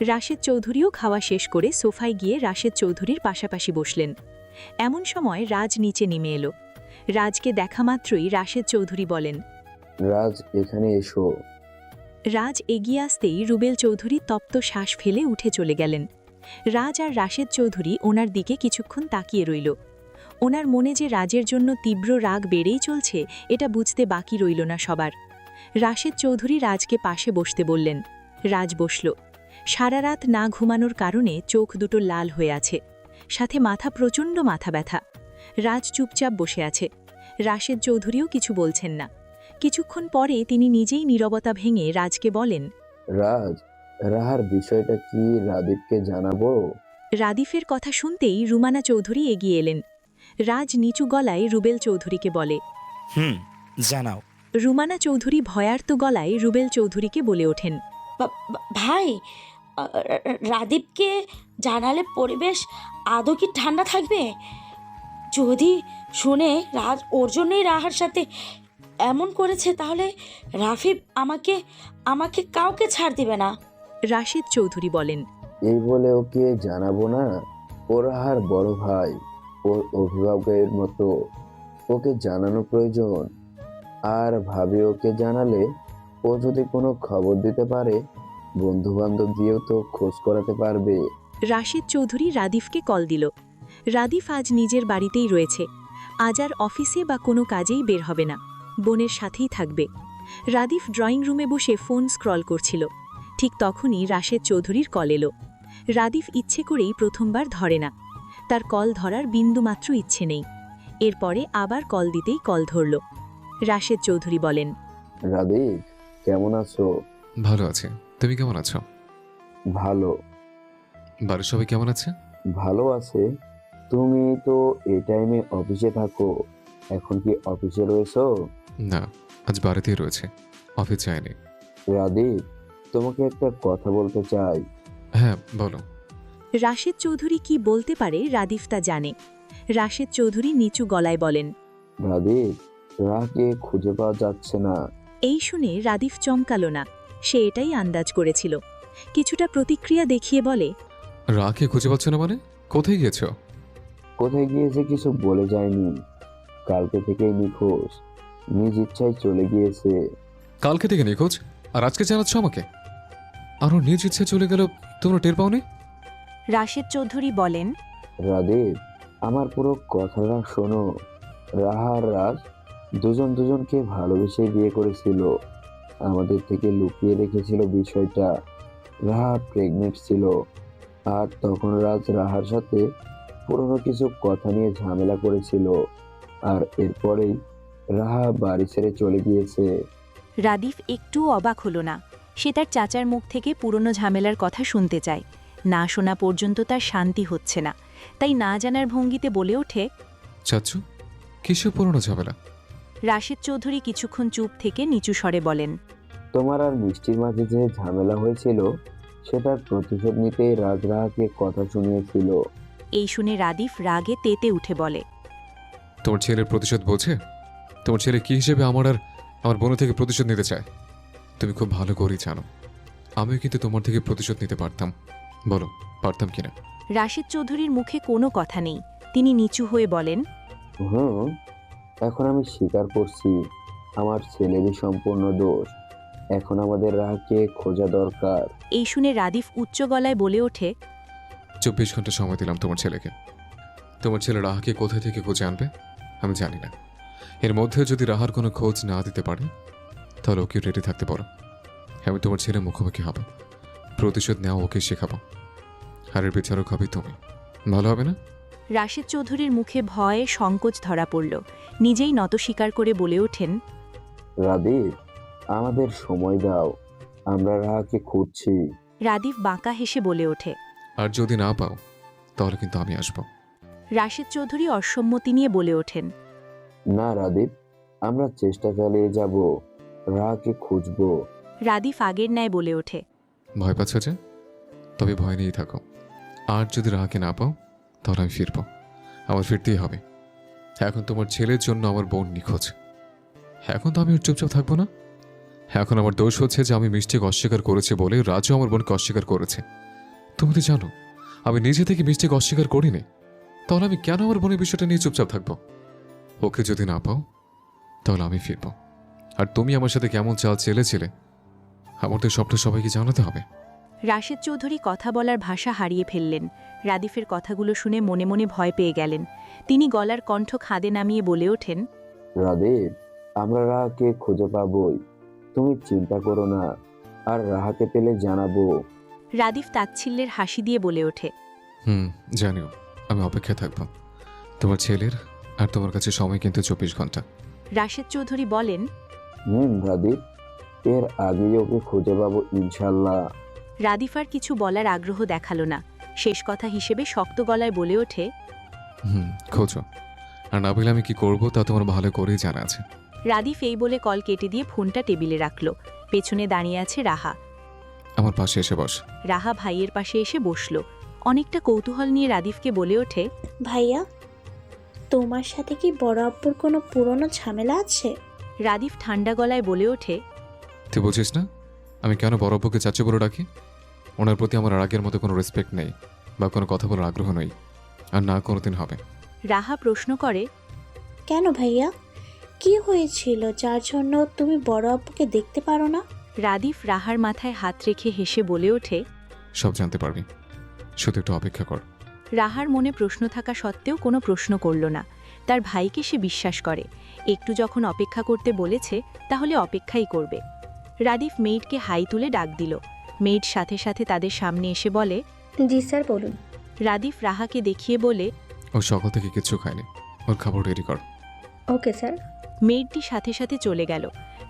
রাশেদ চৌধুরীও খাওয়া শেষ করে সোফায় গিয়ে রাশেদ চৌধুরীর পাশাপাশি বসলেন। এমন সময় রাজ নিচে নেমে এলো। রাজকে দেখা মাত্রই রাশেদ চৌধুরী বলেন, রাজ এখানে এসো। রাজ এগিয়ে আসতেই রুবেল চৌধুরী তপ্ত শ্বাস ফেলে উঠে চলে গেলেন। রাজ আর রাশেদ চৌধুরী ওনার দিকে কিছুক্ষণ তাকিয়ে রইল। ওনার মনে যে রাজের জন্য তীব্র রাগ বেড়েই চলছে এটা বুঝতে বাকি রইল না সবার। রাশেদ চৌধুরী রাজকে পাশে বসতে বললেন। রাজ বসল। সারা রাত না ঘুমানোর কারণে চোখ দুটো লাল হয়ে আছে, সাথে প্রচণ্ড মাথা ব্যথা। রাজ চুপচাপ বসে আছে। রাশেদ চৌধুরীও কিছু বলছেন না। কিছুক্ষণ পরে তিনি নিজেই নীরবতা ভেঙে রাজকে বলেন, রাজ, রাহার বিষয়টা কি রাদীপকে জানাবো? রাদিফের কথা শুনতেই রুমানা চৌধুরী এগিয়ে এলেন। রাজ নিচু গলায় রুবেল চৌধুরীকে বলে। জানাও। রুমানা চৌধুরী ভয়ার্ত গলায় রুবেল চৌধুরীকে বলে ওঠেন, ভাই, রাদীপকে জানালে পরিবেশ আদৌ কি ঠান্ডা থাকবে? যদি শুনে রাজ ওর জন্যই রাহার সাথে এমন করেছে, তাহলে রাফি আমাকে কাউকে ছাড় দিবে না। রাশেদ চৌধুরী বলেন, এই বলে ওকে জানাবো না? ও রাহার বড় ভাই, ওর অভিভাবকের মতো ওকে জানানো প্রয়োজন। আর ভাবি ওকে জানালে ও যদি কোনো খবর দিতে পারে, বন্ধু বান্ধব দিয়েও তো খোঁজ করাতে পারবে। রাশেদ চৌধুরী রাদিফকে কল দিল। রাদিফ আজ নিজের বাড়িতেই রয়েছে। আজ আর অফিসে বা কোনো কাজেই বের হবে না, বোনের সাথেই থাকবে। রাদিফ ড্রয়িং রুমে বসে ফোন স্ক্রল করছিল। ঠিক তখনই রাশেদ চৌধুরীর কল এলো। রাদিফ ইচ্ছে করেই প্রথমবার ধরে না, তার কল ধরার বিন্দুমাত্র ইচ্ছে নেই। এরপরে আবার কল দিতেই কল ধরল। রাশেদ চৌধুরী বলেন, রাদীপ, কেমন আছো? ভালো আছে, তুমি কেমন আছো? ভালো। বাড়ির সবাই কেমন আছে? ভালো আছে। তুমি তো এই টাইমে অফিসে থাকো, এখন কি অফিসে রয়েছো? না, আজ বাড়িতেই রয়েছে, অফিস যায়নি। রাদীপ, তোমাকে একটা কথা বলতে চাই। হ্যাঁ, বলো। রাশেদ চৌধুরী কি বলতে পারে রাদিফ তা জানে। রাশেদ চৌধুরী নিচু গলায় বলেন, রাদীপ, রাহাকে খুঁজে পাওয়া যাচ্ছে না। এই শুনে রাদিফ চমকালো না, সে এটাই আন্দাজ করেছিল। কিছুটা প্রতিক্রিয়া দেখিয়ে বলে, রাকে খুঁজে পাচ্ছ না মানে? কোথায় গিয়েছো? কোথায় গিয়েছে কিছু বলে যায়নি, কালকে থেকেই নিখোঁজ, নিজ ইচ্ছায় চলে গিয়েছে। কালকে থেকে নিখোঁজ, আর আজকে জানাচ্ছ আমাকে? আরও নিজ ইচ্ছে চলে গেল, তোমরা টের পাওনি? রাশেদ চৌধুরী বলেন, রাদীপ, আমার পুরো কথাটা শোনো। রাহা আর রাজ দুজনকে ভালোবেসে বিয়ে করেছিল, আমাদের থেকে লুকিয়ে রেখেছিল বিষয়টা। রাহা প্রেগনেন্ট ছিল, আর তখন রাজ রাহার সাথে পুরনো কিছু কথা নিয়ে ঝামেলা করেছিল, আর এরপরেই রাহা বাড়ি ছেড়ে চলে গিয়েছে। রাদিফ একটুও অবাক হলো না। সে তার চাচার মুখ থেকে পুরনো ঝামেলার কথা শুনতে চায়। না শোনা পর্যন্ত তার শান্তি হচ্ছে না, তাই না জানার ভঙ্গিতে বলে ওঠে, চাচ্ছু, কিসে পুরনো ঝামেলা? রাশেদ চৌধুরী কিছুক্ষণ চুপ থেকে নিচু স্বরে বলেন, তোমার আর মিষ্টির মাঝে যে ঝামেলা হয়েছিল, সেটার প্রতিশোধ নিতেই রাজ রাহাকে কথা শুনিয়েছিল। এই শুনে রাদিফ রাগে তেতে উঠে বলে, তোমার ছেলের প্রতিশোধ বোঝে? তোমার ছেলে কি হিসেবে আমার আর আমার বোন থেকে প্রতিশোধ নিতে চায়? তুমি খুব ভালো করেই জানো, আমিও কিন্তু তোমার থেকে প্রতিশোধ নিতে পারতাম। বলো, পারতাম কিনা? রাশেদ চৌধুরীর মুখে কোনো কথা নেই। তিনি নিচু হয়ে বলেন, এখন আমি স্বীকার করছি, আমার ছেলেরই সম্পূর্ণ দোষ। এখন আমাদের রাহাকে খোঁজা দরকার। এই শুনে রাদিফ উচ্চ গলায় বলে ওঠে, 24 ঘন্টা সময় দিলাম তোমার ছেলেকে। তোমার ছেলে রাহাকে কোথায় থেকে খুঁজে আনবে আমি জানি না। এর মধ্যে যদি রাহার কোনো খোঁজ না দিতে পারে, তাহলে ওকে রেডি থাকতে পারো। আমি তোমার ছেলে মুখোমুখি হব, প্রতিশোধ নেওয়া ওকে শেখাবো, আর এর বিচারক হবে তুমি। ভালো হবে না? রাশেদ চৌধুরীর মুখে ভয়ে সংকোচ ধরা পড়ল। নিজেই নত স্বীকার করে বলে ওঠেন, রাদীপ, আমাদের সময় দাও, আমরা রাহাকে খুঁজছি। রাদিফ বাঁকা হেসে বলে ওঠে, আর যদি না পাও তাহলে কিন্তু আমি আসবো। রাশেদ চৌধুরী অসম্মতি নিয়ে বলে ওঠেন, না রাদীপ, আমরা চেষ্টা চালিয়ে যাব, রাহাকে খুঁজবো। রাদিফ আগের ন্যায় বলে ওঠে, ভয় পাচ্ছ যে? তবে ভয় নিয়েই থাকো। আর যদি রাহাকে না পাও তাহলে আমি ফিরবো, আমার ফিরতেই হবে। এখন তোমার ছেলের জন্য আমার বোন নিখোঁজ, এখন তো আমি চুপচাপ থাকবো না। এখন আমার দোষ হচ্ছে যে আমি মিষ্টিকে অস্বীকার করেছি বলে রাজু আমার বোনকে অস্বীকার করেছে। তুমি তো জানো আমি নিজে থেকে মিষ্টিকে অস্বীকার করিনি, তাহলে আমি কেন আমার বোনের বিষয়টা নিয়ে চুপচাপ থাকবো? ওকে যদি না পাও তাহলে আমি ফিরবো। আর তুমি আমার সাথে কেমন চাল চেলেছিলে আমার তো সবটা সবাইকে জানাতে হবে। রাশেদ চৌধুরী কথা বলার ভাষা হারিয়ে ফেললেন। রাদিফের কথাগুলো শুনে মনে মনে ভয় পেয়ে গেলেন। তিনি গলার কণ্ঠ খাদে নামিয়ে বলে ওঠেন, রাদীপ, আমরা রাহাকে খুঁজে পাবোই, তুমি চিন্তা করো না, আর রাহাকে পেলে জানাবো। রাদিফ তাচ্ছিল্যের হাসি দিয়ে বলে ওঠে, জানিও আমি অপেক্ষায় থাকবো। তোমার ছেলের আর তোমার কাছে সময় কিন্তু 24 ঘন্টা। রাশেদ চৌধুরী বলেন, রাদীপ, এর আগেই ওকে খুঁজে পাবো ইনশাল্লাহ। রাদিফ আর কিছু বলার আগ্রহ দেখালো না। শেষ কথা হিসেবে শক্ত গলায় বলে ওঠে, খোঁজো, আর না পেলে আমি কি করবো তা তোমার ভালো করেই জানা আছে। রাদিফ এই বলে কল কেটে দিয়ে ফোনটা টেবিলে রাখল। পেছনে দাঁড়িয়ে আছে রাহা। আমার পাশে এসে বস। রাহা ভাইয়ের পাশে এসে বসল। অনেকটা কৌতূহল নিয়ে রাদিফকে বলে ওঠে, ভাইয়া, তোমার সাথে কি বড় আব্বুর কোনো পুরনো ঝামেলা আছে? রাদিফ ঠান্ডা গলায় বলে ওঠে, তুই বুঝিস না আমি কেন বড় আব্বুকে চাচা বলে ডাকি? ওনার প্রতি আমার আগের মতো কোনো রেসপেক্ট নেই বা কোনো কথা বলার আগ্রহ নেই, আর না কোনোদিন হবে। রাহা প্রশ্ন করে, কেন ভাইয়া, কি হয়েছিল যার জন্য তুমি বড় আব্বুকে দেখতে পারো না? রাদিফ রাহার মাথায় হাত রেখে হেসে বলে ওঠে, সব জানতে পারবি, শুধু একটু অপেক্ষা কর। রাহার মনে প্রশ্ন থাকা সত্ত্বেও কোনো প্রশ্ন করল না। তার ভাইকে সে বিশ্বাস করে। একটু যখন অপেক্ষা করতে বলেছে তাহলে অপেক্ষাই করবে। রাদিফ মেইডকে হাই তুলে ডাক দিল। মেইড সাথে সাথে তাদের সামনে এসে বলে, জি স্যার, বলুন। রাদিফ রাহাকে দেখিয়ে বলে, ও সকাল থেকে কিচ্ছু খায়নি, ওর খাবার রেডি কর। Okay sir. মেয়েটি সাথে সাথে চলে গেল।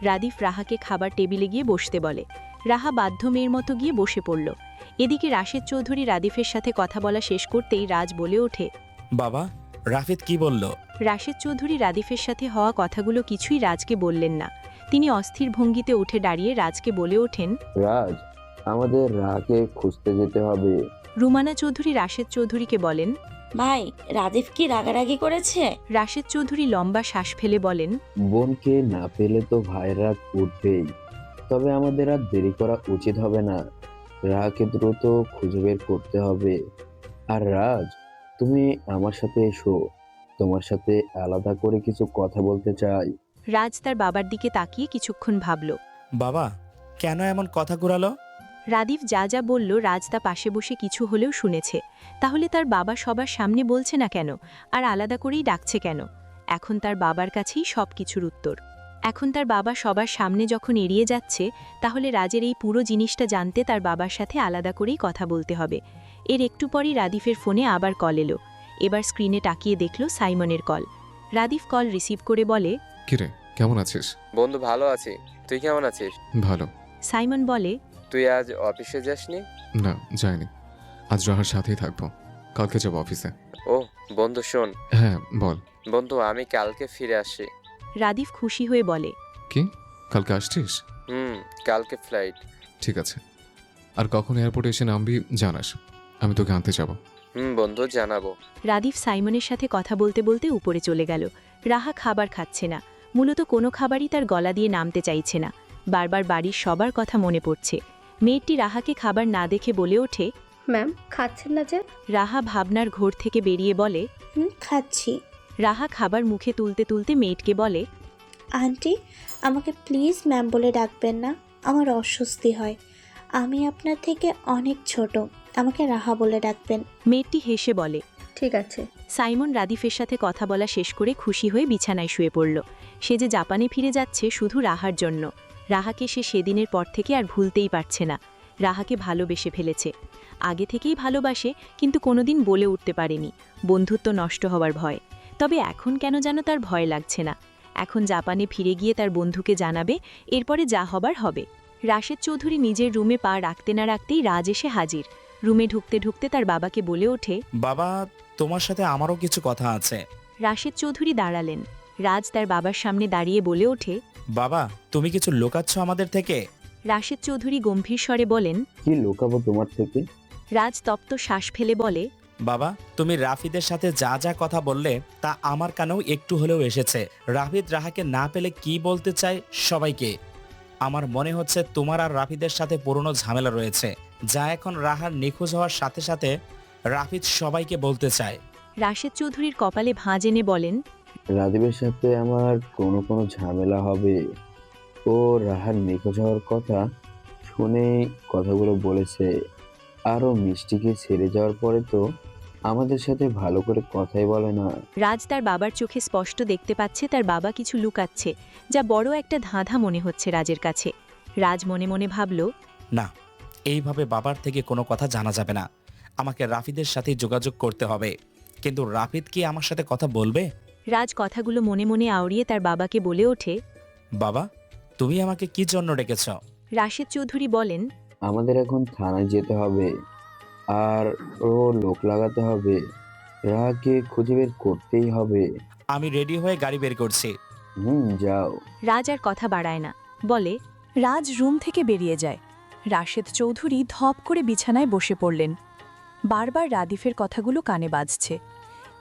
রাদিফ রাহাকে খাবার টেবিলে গিয়ে বসতে বলে। রাহা বাধ্য মেয়ের মতো গিয়ে বসে পড়ল। এদিকে রাশেদ চৌধুরী রাদিফের সাথে কথা বলা শেষ করতেই রাজ বলে ওঠে, বাবা, রাফিদ কি বলল? রাশেদ চৌধুরী রাদিফের সাথে হওয়া কথাগুলো কিছুই রাজকে বললেন না। তিনি অস্থির ভঙ্গিতে উঠে দাঁড়িয়ে রাজকে বলে ওঠেন, রাজ, আমাদের রাকে খুঁজতে যেতে হবে। রুমানা চৌধুরী রাশেদ চৌধুরীকে বলেন, ভাই, রাদিফ কি রাগারাগি করেছে? রাশেদ চৌধুরী লম্বা শ্বাস ফেলে বলেন, বোনকে না পেলে তো ভাইয়ের রাগ উঠবেই, তবে আমাদের আর দেরি করা উচিত হবে না। রাকে দ্রুত খুঁজে বের করতে হবে। আর রাজ, তুমি আমার সাথে এসো, তোমার সাথে আলাদা করে কিছু কথা বলতে চাই। রাজ তার বাবার দিকে তাকিয়ে কিছুক্ষণ ভাবল। বাবা, কেন এমন কথা ঘুরালো? রাদিফ যা যা বলল রাজ তা পাশে বসে কিছু হলেও শুনেছে। তাহলে তার বাবা সবার সামনে বলছে না কেন, আর আলাদা করেই ডাকছে কেন? এখন তার বাবার কাছেই সব কিছুর উত্তর। এখন তার বাবা সবার সামনে যখন এড়িয়ে যাচ্ছে, তাহলে রাজের এই পুরো জিনিসটা জানতে তার বাবার সাথে আলাদা করেই কথা বলতে হবে। এর একটু পরই রাদিফের ফোনে আবার কল এলো। এবার স্ক্রিনে তাকিয়ে দেখল সাইমনের কল। রাদিফ কল রিসিভ করে বলে, কিরে, কেমন আছিস? বন্ধু, ভালো আছি, তুই কেমন আছিস? ভালো। সাইমন বলে, তুই আজ অফিসে যাসনি? না, যাইনি। আজ রাহার সাথেই থাকবো, কালকে যাবো অফিসে। ও বন্ধু, শোন। হ্যাঁ, বল। বন্ধু, আমি কালকে ফিরে আসি। রাদিফ খুশি হয়ে বলে, কি, কালকে আসছিস? কালকে ফ্লাইট। ঠিক আছে, আর কখন এয়ারপোর্টে এসে নামবি জানাস, আমি তোকে আনতে যাব। বন্ধু, জানাবো। রাদিফ সাইমনের সাথে কথা বলতে বলতে উপরে চলে গেল। রাহা খাবার খাচ্ছে না, মূলত কোনো খাবারই তার গলা দিয়ে নামতে চাইছে না। বারবার বাড়ির সবার কথা মনে পড়ছে। মেয়েটি রাহাকে খাবার না দেখে বলে ওঠে, ম্যাম, খাচ্ছেন না যে? রাহা ভাবনার ঘোর থেকে বেরিয়ে বলে, খাচ্ছি। রাহা খাবার মুখে তুলতে তুলতে মেয়েটকে বলে, আন্টি, আমাকে প্লিজ ম্যাম বলে ডাকবেন না, আমার অস্বস্তি হয়। আমি আপনার থেকে অনেক ছোট, আমাকে রাহা বলে ডাকবেন। মেয়েটি হেসে বলে, ঠিক আছে। সাইমন রাদিফের সাথে কথা বলা শেষ করে খুশি হয়ে বিছানায় শুয়ে পড়ল। সে যে জাপানে ফিরে যাচ্ছে শুধু রাহার জন্য। রাহাকে সে সেদিনের পর থেকে আর ভুলতেই পারছে না। রাহাকে ভালোবেসে ফেলেছে। আগে থেকেই ভালোবাসে, কিন্তু কোনোদিন বলে উঠতে পারেনি, বন্ধুত্ব নষ্ট হওয়ার ভয়। তবে এখন কেন যেন তার ভয় লাগছে না। এখন জাপানে ফিরে গিয়ে তার বন্ধুকে জানাবে, এরপরে যা হবার হবে। রাশেদ চৌধুরী নিজের রুমে পা রাখতে না রাখতেই রাজ এসে হাজির। রুমে ঢুকতে ঢুকতে তার বাবাকে বলে ওঠে, বাবা, তোমার সাথে আমারও কিছু কথা আছে। রাশেদ চৌধুরী দাঁড়ালেন। রাজ তার বাবার সামনে দাঁড়িয়ে বলে ওঠে, বাবা, তুমি কিছু লুকাচ্ছ আমাদের থেকে? রাশেদ চৌধুরী গম্ভীর স্বরে বলেন, কি লুকাবো তোমার থেকে? রাজ তপ্ত শ্বাস ফেলে বলে, বাবা, তুমি রাফিদের সাথে যা যা কথা বললে তা আমার কানেও একটু হলেও এসেছে। রাফিদ রাহাকে না পেলে কি বলতে চায় সবাইকে। আমার মনে হচ্ছে তোমার আর রাফিদের সাথে পুরনো ঝামেলা রয়েছে, যা এখন রাহার নিখোঁজ হওয়ার সাথে সাথে রাফিদ সবাইকে বলতে চায়। রাশেদ চৌধুরীর কপালে ভাঁজ এনে বলেন, রাদীপের সাথে আমার কোনো ঝামেলা হবে। ও রাহার নিখোঁজ হওয়ার কথা শুনে কথাগুলো বলেছে। আরও মিষ্টিকে ছেড়ে যাওয়ার পরে তো আমাদের সাথে ভালো করে কথাই বলে না। রাজ তার বাবার চোখে স্পষ্ট দেখতে পাচ্ছে তার বাবা কিছু লুকাচ্ছে, যা বড় একটা ধাঁধা মনে হচ্ছে রাজের কাছে। রাজ মনে মনে ভাবল, না, এইভাবে বাবার থেকে কোনো কথা জানা যাবে না। আমাকে রাফিদের সাথে যোগাযোগ করতে হবে। কিন্তু রাফিদ কি আমার সাথে কথা বলবে? রাজ কথাগুলো মনে মনে আওড়িয়ে তার বাবাকে বলে ওঠে। বাবা, তুমি আমাকে কি জন্য ডেকেছ? রাশেদ চৌধুরী বলেন, আমাদের এখন থানায় যেতে হবে আর লোক লাগাতে হবে। রাহাকে খুঁজে বের করতেই হবে। আমি রেডি হয়ে গাড়ি বের করছি। যাও। রাজ আর কথা বাড়ায় না, বলে। রাজ রুম থেকে বেরিয়ে যায়। রাশেদ চৌধুরী ধপ করে বিছানায় বসে পড়লেন। বারবার রাদিফের কথাগুলো কানে বাজছে।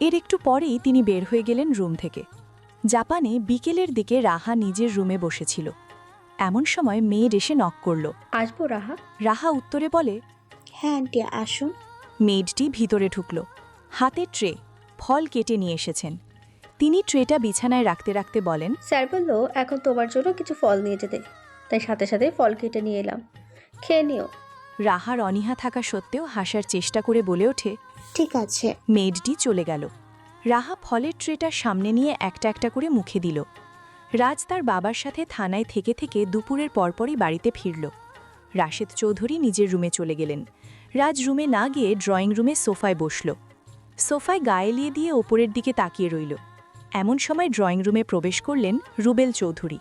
এর একটু পরেই তিনি বের হয়ে গেলেন রুম থেকে। জাপানে বিকেলের দিকে রাহা নিজের রুমে বসেছিল। এমন সময় মেয়ের এসে নক করল। আসবো রাহা? রাহা উত্তরে বলে, হ্যাঁ আন্টি আসুন। মেয়েটি ভিতরে ঢুকল। হাতে ট্রে, ফল কেটে নিয়ে এসেছেন। তিনি ট্রেটা বিছানায় রাখতে রাখতে বলেন, স্যার বললো এখন তোমার জন্য কিছু ফল নিয়ে যেতে, তাই সাথে সাথে ফল কেটে নিয়ে এলাম, খেয়ে নিও। রাহার অনীহা থাকা সত্ত্বেও হাসার চেষ্টা করে বলে ওঠে, ঠিক আছে। মেয়েটি চলে গেল। রাহা ফলের ট্রেটা সামনে নিয়ে একটা একটা করে মুখে দিল। রাজ তার বাবার সাথে থানায় থেকে থেকে দুপুরের পরপরই বাড়িতে ফিরল। রাশেদ চৌধুরী নিজের রুমে চলে গেলেন। রাজ রুমে না গিয়ে ড্রয়িং রুমে সোফায় বসল। সোফায় গায়ে লিয়ে দিয়ে ওপরের দিকে তাকিয়ে রইল। এমন সময় ড্রয়িং রুমে প্রবেশ করলেন রুবেল চৌধুরী।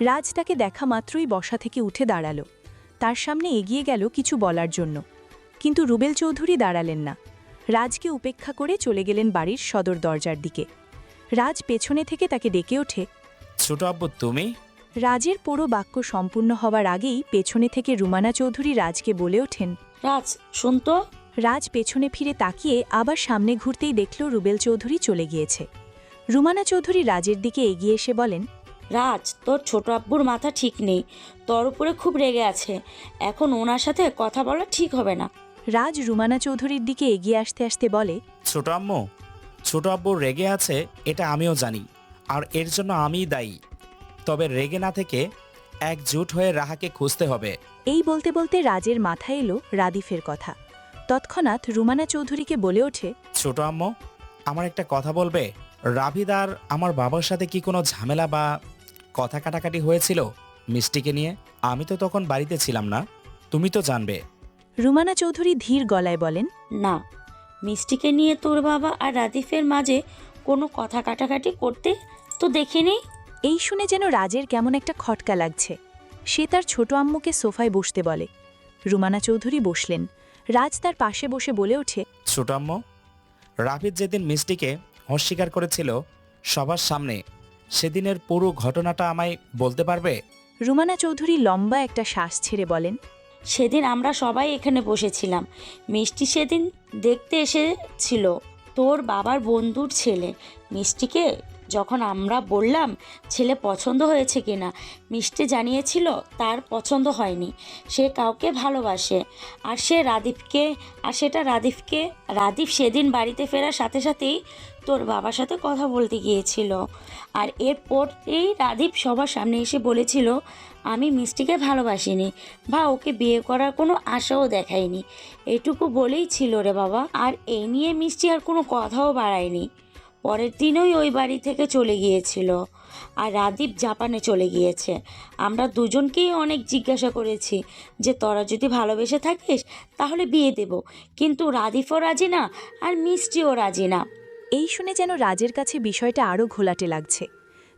রাজ তাকে দেখা মাত্রই বসা থেকে উঠে দাঁড়াল। তার সামনে এগিয়ে গেল কিছু বলার জন্য, কিন্তু রুবেল চৌধুরী দাঁড়ালেন না। রাজকে উপেক্ষা করে চলে গেলেন বাড়ির সদর দরজার দিকে। রাজ পেছনে থেকে তাকে ডেকে ওঠে, ছোট আব্বু তুমি? রাজের পুরো বাক্য সম্পূর্ণ হওয়ার আগেই পেছনে থেকে রুমানা চৌধুরী রাজকে বলে ওঠেন, রাজ শুনতো। রাজ পেছনে ফিরে তাকিয়ে আবার সামনে ঘুরতেই দেখল রুবেল চৌধুরী চলে গিয়েছে। রুমানা চৌধুরী রাজের দিকে এগিয়ে এসে বলেন, রাজ, তোর ছোট আব্বুর মাথা ঠিক নেই, তোর উপরে খুব রেগে আছে, এখন ওনার সাথে কথা বলা ঠিক হবে না। রাজ রুমানা চৌধুরীর দিকে এগিয়ে আসতে আসতে বলে, ছোট আম্মু, ছোট আব্বু রেগে আছে এটা আমিও জানি, আর এর জন্য আমিই দায়ী। তবে রেগে না থেকে একজোট হয়ে রাহাকে খুঁজতে হবে। এই বলতে বলতে রাজের মাথায় এলো রাদিফের কথা। তৎক্ষণাৎ রুমানা চৌধুরীকে বলে ওঠে, ছোট আম্মু, আমার একটা কথা বলবে? রাফিদ আর আমার বাবার সাথে কি কোনো ঝামেলা বা কথা কাটাকাটি হয়েছিল মিষ্টিকে নিয়ে? আমি তো তখন বাড়িতে ছিলাম না, তুমি তো জানবে। রুমানা চৌধুরী ধীর গলায় বলেন, না, মিষ্টিকে নিয়ে তোর বাবা আর রাদিফের মাঝে কোনো কথা কাটাকাটি করতে তো দেখিনি। এই শুনে যেন রাজের কেমন একটা খটকা লাগছে। সে তার ছোট আম্মুকে সোফায় বসতে বলে। রুমানা চৌধুরী বসলেন। রাজ তার পাশে বসে বলে ওঠে, ছোট আম্মু, রাফিদ যেদিন মিষ্টিকে অস্বীকার করেছিল সবার সামনে, সেদিনের পুরো ঘটনাটা আমায় বলতে পারবে? রুমানা চৌধুরী লম্বা একটা শ্বাস ছেড়ে বলেন, সেদিন আমরা সবাই এখানে বসেছিলাম, মিষ্টি সেদিন দেখতে এসেছিল তোর বাবার বন্ধুর ছেলে। মিষ্টিকে যখন আমরা বললাম ছেলে পছন্দ হয়েছে কিনা, মিষ্টি জানিয়েছিল তার পছন্দ হয়নি, সে কাউকে ভালোবাসে, আর সেটা রাদিফকে। রাদিফ সেদিন বাড়িতে ফেরার সাথে সাথেই তোর বাবার সাথে কথা বলতে গিয়েছিল, আর এরপরেই রাদিফ সবার সামনে এসে বলেছিল আমি মিষ্টিকে ভালোবাসিনি বা ওকে বিয়ে করার কোনো আশাও দেখাইনি। এটুকু বলেই ছিল রে বাবা, আর এই নিয়ে মিষ্টি আর কোনো কথাও বাড়ায়নি। পরের দিনই ওই বাড়ি থেকে চলে গিয়েছিল, আর রাদীপ জাপানে চলে গিয়েছে। আমরা দুজনকেই অনেক জিজ্ঞাসা করেছি যে তোরা যদি ভালোবেসে থাকিস তাহলে বিয়ে দেব, কিন্তু রাদীপও রাজি না আর মিষ্টিও রাজি না। এই শুনে যেন রাজের কাছে বিষয়টা আরও ঘোলাটে লাগছে।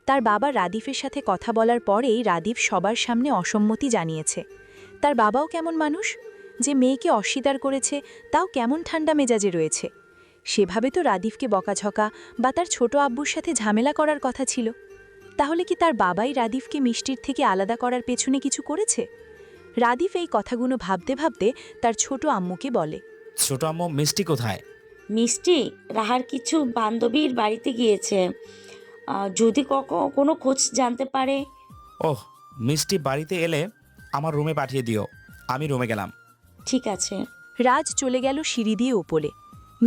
তার বাবা রাদিফের সাথে কথা বলার পরেই রাদিফ সবার সামনে অসম্মতি জানিয়েছে। তার বাবাও কেমন মানুষ যে মেয়েকে অস্বীকার করেছে, তাও কেমন ঠান্ডা মেজাজে রয়েছে। সেভাবে তো রাদিফকে বকাঝকা বা তার ছোট আব্বুর সাথে ঝামেলা করার কথা ছিল। তাহলে কি তার বাবাই রাদিফকে মিষ্টির থেকে আলাদা করার পেছনে কিছু করেছে? রাদিফ এই কথাগুলো ভাবতে ভাবতে তার ছোট আম্মুকে বলে, ছোট আম্মু, মিষ্টি কোথায়? মিষ্টি রাহার কিছু বান্ধবীর বাড়িতে গিয়েছে, যদি কোনো খোঁজ জানতে পারে। ওহ, মিষ্টি বাড়িতে এলে আমার রুমে পাঠিয়ে দিও, আমি রুমে গেলাম। ঠিক আছে। রাজ চলে গেল সিঁড়ি দিয়ে উপরে।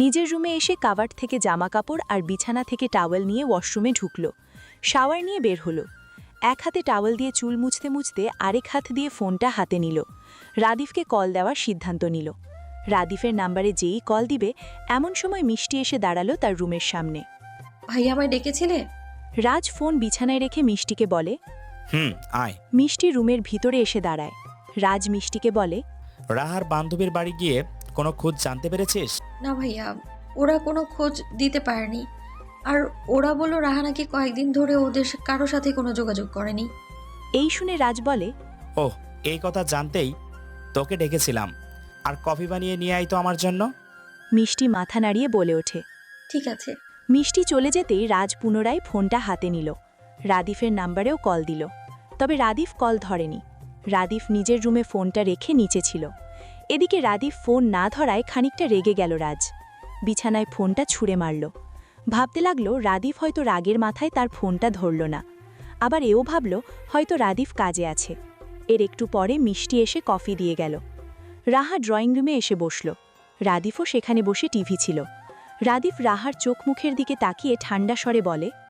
নিজের রুমে এসে কাভার্ড থেকে জামা কাপড় আর বিছানা থেকে টাওয়েল নিয়ে ওয়াশরুমে ঢুকল। শাওয়ার নিয়ে বের হলো। এক হাতে টাওয়েল দিয়ে চুল মুছতে মুছতে আরেক হাত দিয়ে ফোনটা হাতে নিল। রাদিফকে কল দেওয়ার সিদ্ধান্ত নিল। রাদিফের নাম্বারে যেই কল দিবে এমন সময় মিষ্টি এসে দাঁড়ালো তার রুমের সামনে। ভাই আমায় ডেকেছিলে? রাজ ফোন বিছানায় রেখে মিষ্টিকে বলে, আয়। মিষ্টি রুমের ভিতরে এসে দাঁড়ায়। রাজ মিষ্টিকে বলে, রাহার বান্ধবীর বাড়ি গিয়ে কোনো খোঁজ জানতে পেরেছিস? না ভাইয়া, ওরা কোনো খোঁজ দিতে পারেনি। আর ওরা বলল রাহা নাকি কয়েকদিন ধরে ওদের কারো সাথে কোনো যোগাযোগ করেনি। এই শুনে রাজ বলে, ওহ, এই কথা জানতেই তোকে ডেকেছিলাম। আর কফি বানিয়ে নিয়ে আয় তো আমার জন্য। মিষ্টি মাথা নাড়িয়ে বলে ওঠে। ঠিক আছে। মিষ্টি চলে যেতেই রাজ পুনরায় ফোনটা হাতে নিল। রাদিফের নাম্বারেও কল দিল, তবে রাদিফ কল ধরেনি। রাদিফ নিজের রুমে ফোনটা রেখে নিচে ছিল। এদিকে রাদিফ ফোন না ধরায় খানিকটা রেগে গেল রাজ। বিছানায় ফোনটা ছুঁড়ে মারল। ভাবতে লাগলো রাদিফ হয়তো রাগের মাথায় তার ফোনটা ধরল না। আবার এও ভাবল হয়তো রাদিফ কাজে আছে। এর একটু পরে মিষ্টি এসে কফি দিয়ে গেল। রাহা ড্রয়িং রুমে এসে বসল। রাদিফও সেখানে বসে টিভি ছিল। রাদিফ রাহার চোখ মুখের দিকে তাকিয়ে ঠান্ডা স্বরে বলে,